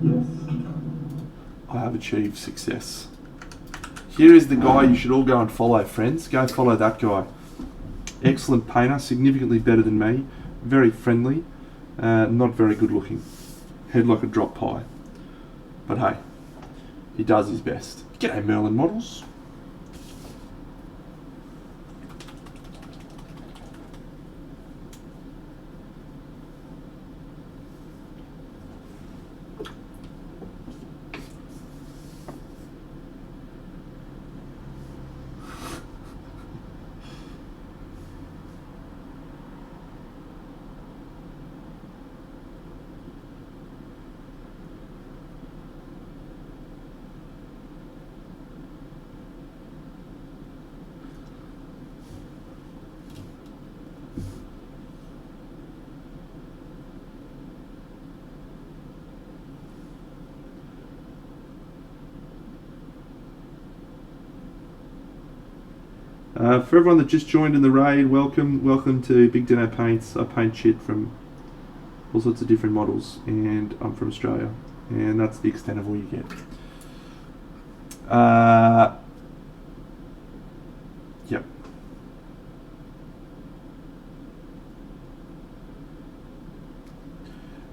Yes. I have achieved success. Here is the guy you should all go and follow, friends. Go follow that guy. Excellent painter, significantly better than me. Very friendly. Not very good looking. Head like a drop pie. But hey, he does his best. G'day, Merlin Models. For everyone that just joined in the raid, welcome to Big Dino Paints. I paint shit from all sorts of different models, and I'm from Australia, and that's the extent of all you get. Yep.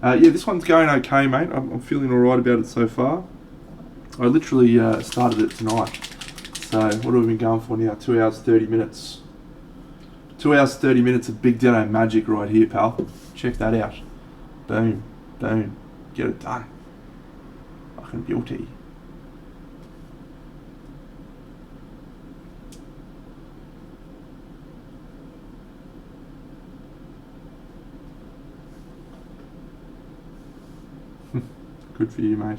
Yeah, this one's going okay, mate. I'm feeling alright about it so far. I literally started it tonight. So, what have we been going for now? 2 hours, 30 minutes. 2 hours, 30 minutes of Big Dino magic right here, pal. Check that out. Boom. Boom. Get it done. Fucking beauty. Good for you, mate.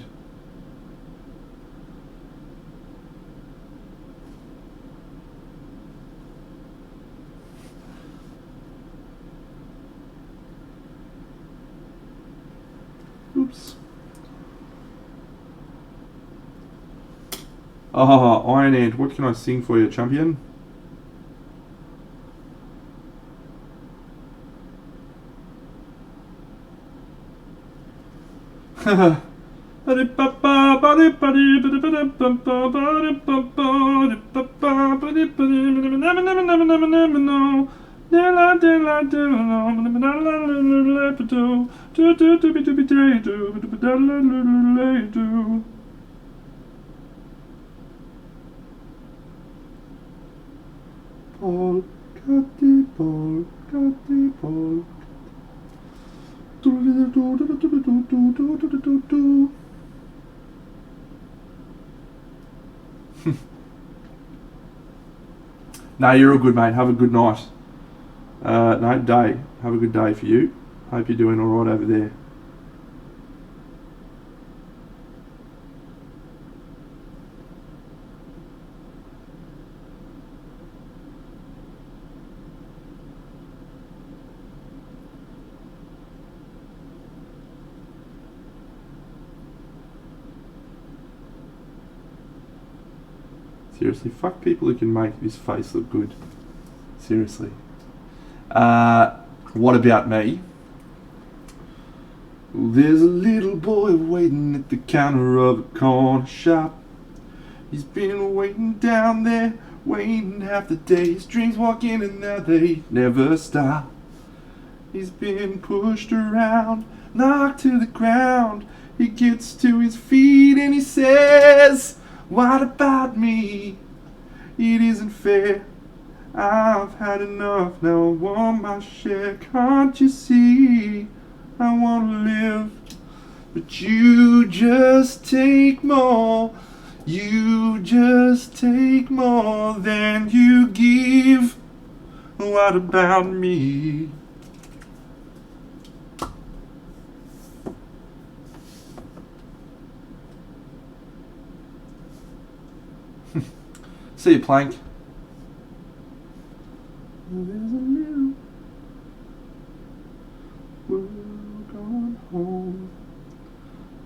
Oops. Oh, Iron Ant, what can I sing for you, champion? No, you're all good, mate. Have a good night. No, day. Have a good day for you. Hope you're doing alright over there. Seriously, fuck people who can make this face look good. Seriously. What about me? There's a little boy waiting at the counter of a corner shop. He's been waiting down there, waiting half the day. His dreams walk in and now they never stop. He's been pushed around, knocked to the ground. He gets to his feet and he says, "What about me? It isn't fair. I've had enough, now I want my share. Can't you see? I want to live but you just take more. You just take more than you give. What about me? See you, Plank. There's a little world gone home.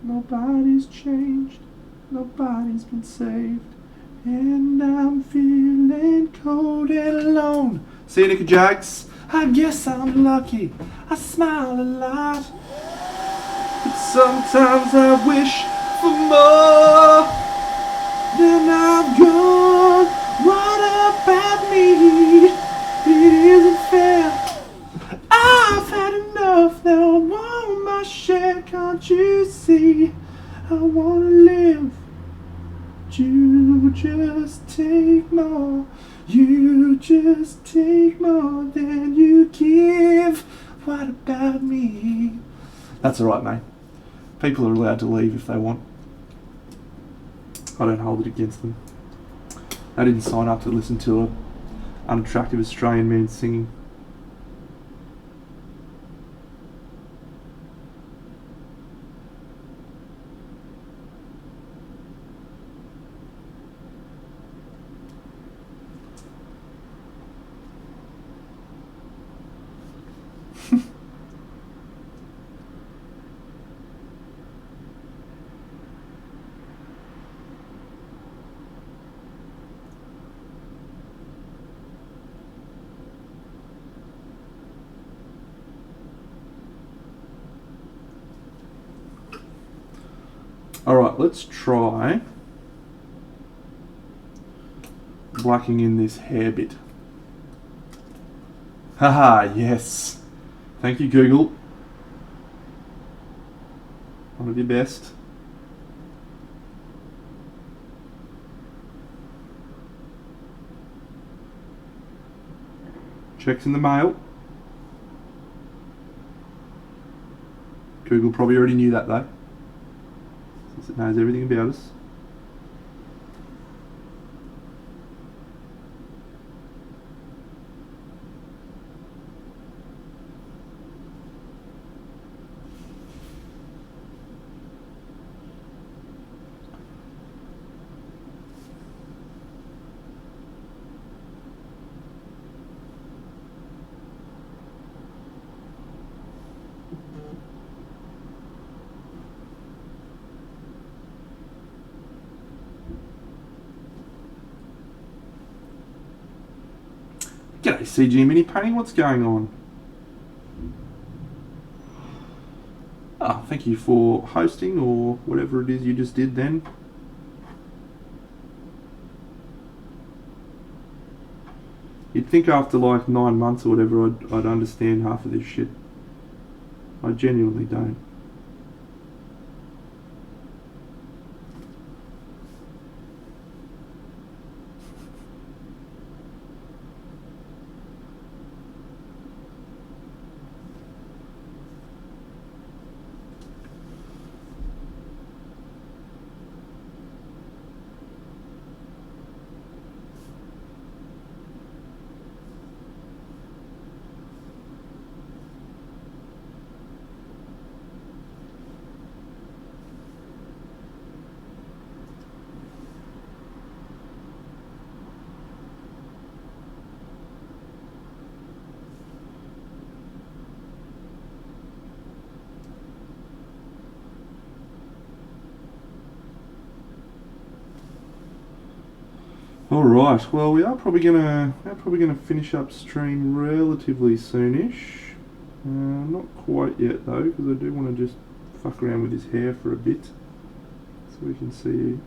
Nobody's changed, nobody's been saved, and I'm feeling cold and alone. See you, Nicky Jags. I guess I'm lucky, I smile a lot, but sometimes I wish for more. Then I'm gone. What about me? It isn't fair. I've had enough. Now I want my share. Can't you see? I wanna live. You just take more. You just take more than you give. What about me? That's alright, mate. People are allowed to leave if they want. I don't hold it against them. They didn't sign up to listen to an unattractive Australian man singing. Alright, let's try blacking in this hair bit. Haha, yes. Thank you, Google. One of your best. Checks in the mail. Google probably already knew that though, since it knows everything about us. G'day CG Mini Painting, what's going on? Thank you for hosting or whatever it is you just did then. You'd think after like 9 months or whatever I'd understand half of this shit. I genuinely don't. Alright, well we are probably gonna finish up stream relatively soonish. Not quite yet though, because I do want to just fuck around with his hair for a bit, so we can see, we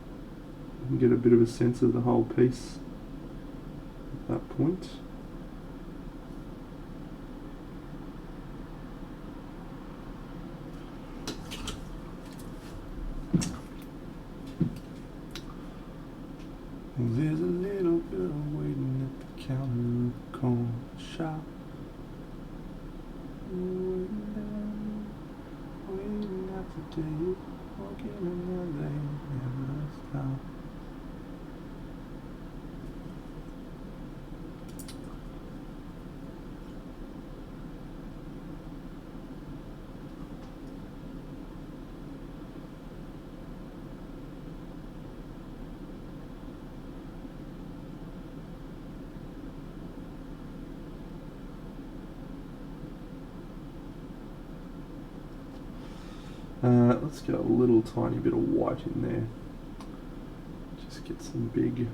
can get a bit of a sense of the whole piece at that point. There's a little girl waiting at the counter, corner shop. Waiting at Today, walking in my lane, never stop. Let's get a little tiny bit of white in there. Just get some big.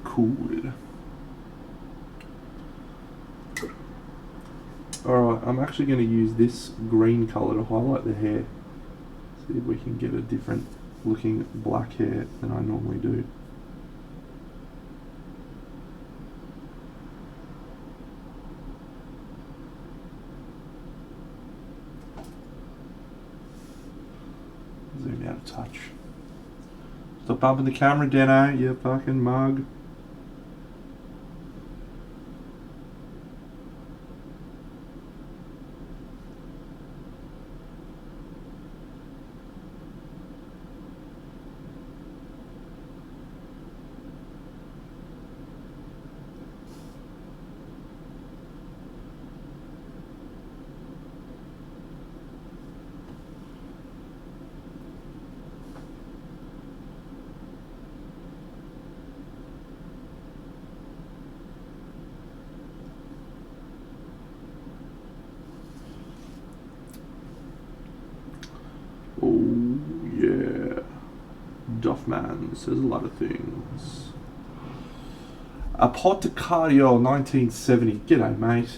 Cool. Alright, I'm actually going to use this green colour to highlight the hair. See if we can get a different looking black hair than I normally do. Zoom out a touch. Stop bumping the camera, Dano, you fucking mug. Oh yeah, Duffman says a lot of things. Apotecario 1970. G'day, mate.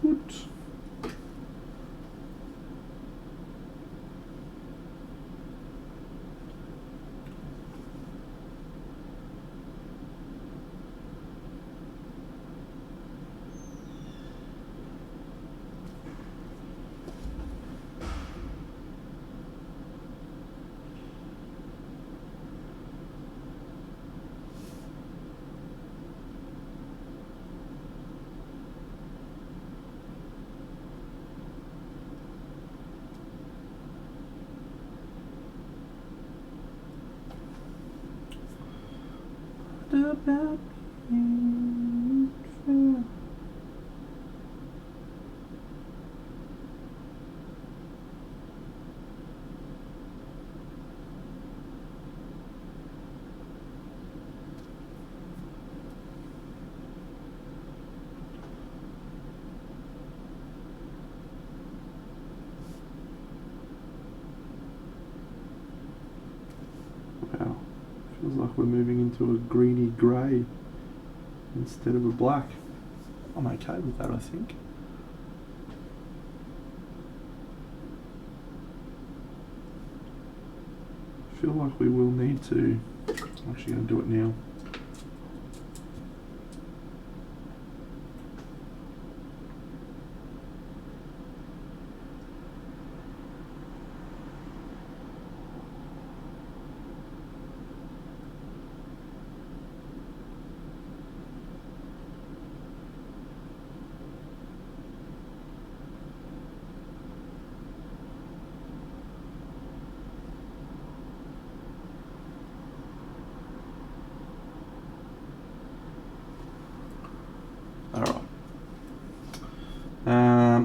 Gut. About wow, feels like we're moving into a greeny grey instead of a black. I'm okay with that, I think. I feel like we will need to. I'm actually going to do it now.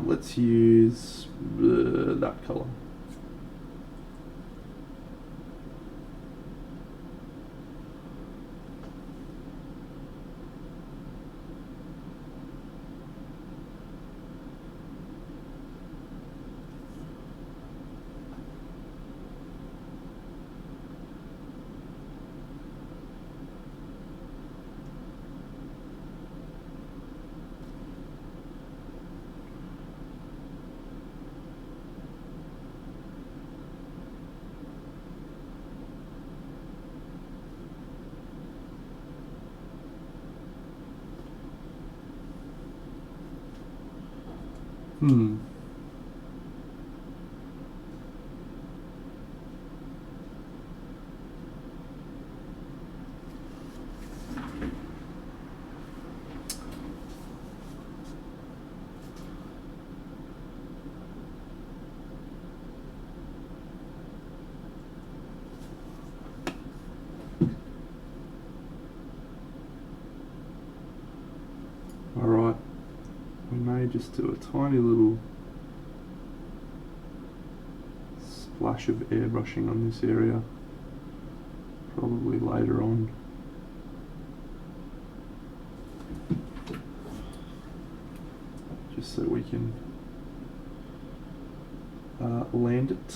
Let's use that colour. Alright, we may just do a tiny little splash of airbrushing on this area, probably later on. Just so we can land it.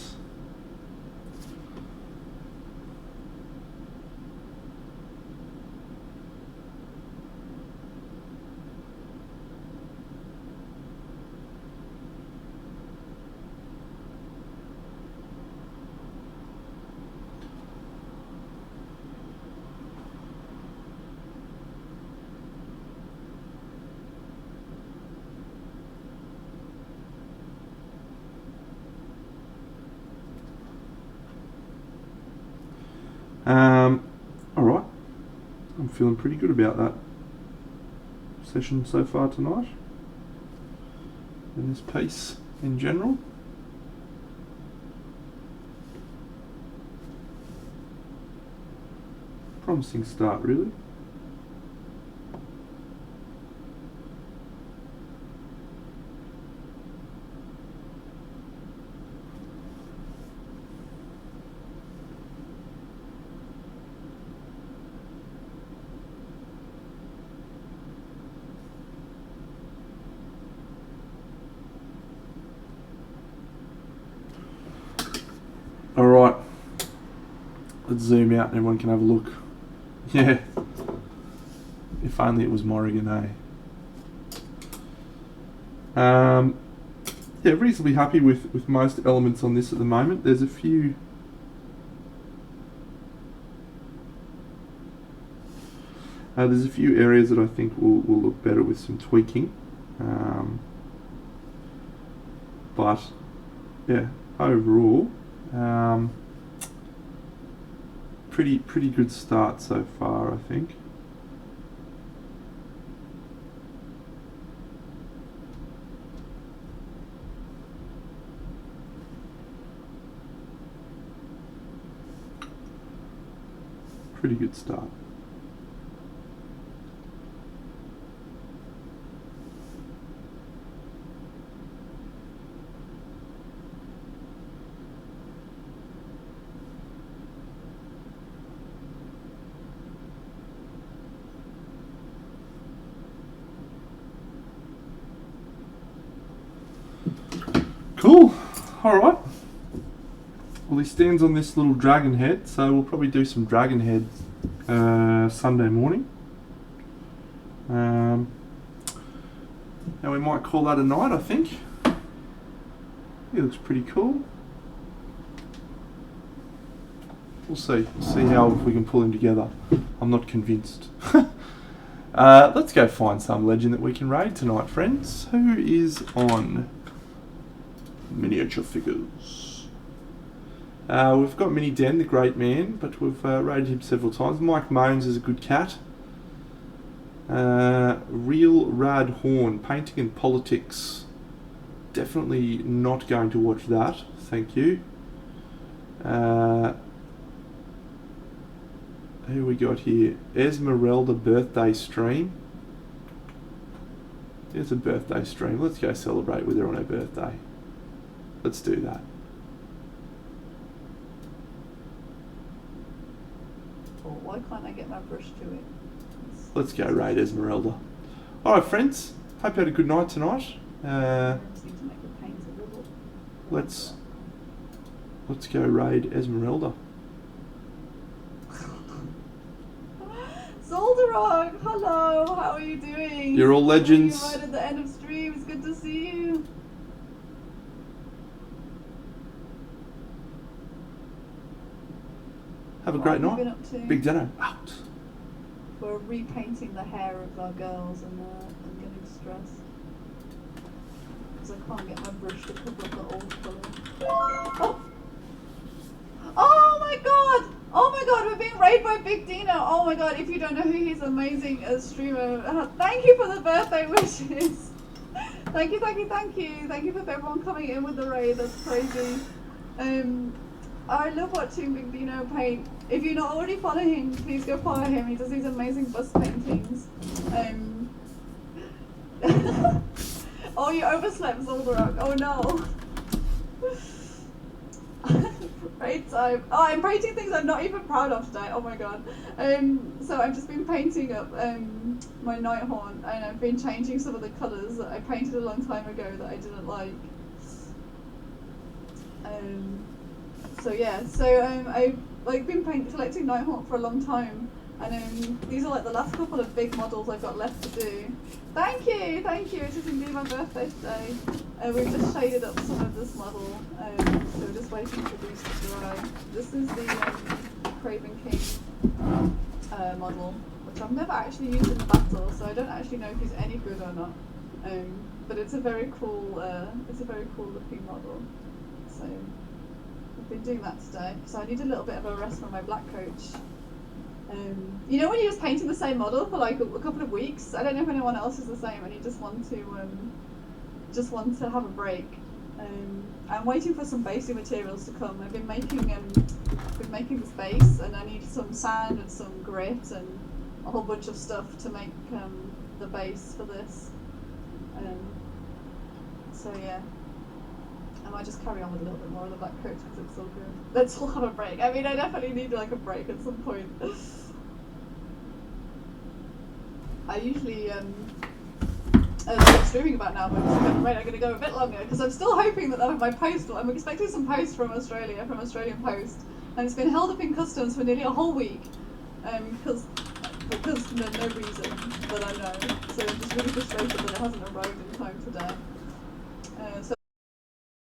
Alright, I'm feeling pretty good about that session so far tonight, and this piece in general. Promising start, really. Alright, let's zoom out and everyone can have a look. Yeah, if only it was Morrigan, eh? Yeah, reasonably happy with most elements on this at the moment. There's a few areas that I think will look better with some tweaking. But yeah, overall, pretty good start so far, I think. Pretty good start. Cool. Alright. Well, he stands on this little dragon head, so we'll probably do some dragon heads Sunday morning. And we might call that a night, I think. He looks pretty cool. We'll see. See how we can pull him together. I'm not convinced. Let's go find some legend that we can raid tonight, friends. Who is on miniature figures? We've got Mini Den, the great man, but we've raided him several times. Mike Moans is a good cat. Real Rad Horn, painting and politics. Definitely not going to watch that, thank you. Who we got here? Esmeralda birthday stream. There's a birthday stream. Let's go celebrate with her on her birthday. Let's do that. Well, why can't I get my brush to it? Let's go raid Esmeralda. Alright, friends. Hope you had a good night tonight. Let's go raid Esmeralda. Eldareon, hello, how are you doing? You're all legends. Right at the end of stream, it's good to see you. Have a great night. Been up to? Big dinner. Out. We're repainting the hair of our girls and I'm getting stressed. because I can't get my brush to cover up the old colour. Oh my god! Oh my god, we're being raided by Big Dino! Oh my god, if you don't know who he's amazing as streamer, thank you for the birthday wishes! Thank you, thank you, thank you! Thank you for everyone coming in with the raid, that's crazy. I love watching Big Dino paint. If you're not already following him, please go follow him. He does these amazing bust paintings. Oh, you overslept, Eldareon. Oh no. Raid time. Oh, I'm painting things I'm not even proud of today. Oh my god. So I've just been painting up my Nighthorn, and I've been changing some of the colours that I painted a long time ago that I didn't like. So yeah, I've been collecting Nighthawk for a long time, and these are like the last couple of big models I've got left to do. Thank you, it is indeed my birthday today. We've just shaded up some of this model, so we're just waiting for these to dry. This is the Craven King model, which I've never actually used in battle, so I don't actually know if he's any good or not. But it's a very cool looking model. So I've been doing that today, so I need a little bit of a rest from my black coach. You know when you're just painting the same model for like a couple of weeks? I don't know if anyone else is the same, and you just want to have a break. I'm waiting for some basing materials to come. I've been making this base, and I need some sand and some grit and a whole bunch of stuff to make the base for this. So yeah. I might just carry on with a little bit more of the black coat because it's so good. Let's all have a break. I mean, I definitely need like a break at some point. I usually stop streaming about now, but I'm going to go a bit longer because I'm still hoping that my post. I'm expecting some post from Australia, from Australian Post, and it's been held up in customs for nearly a whole week because no reason that I know. So I'm just really frustrated that it hasn't arrived in time today. So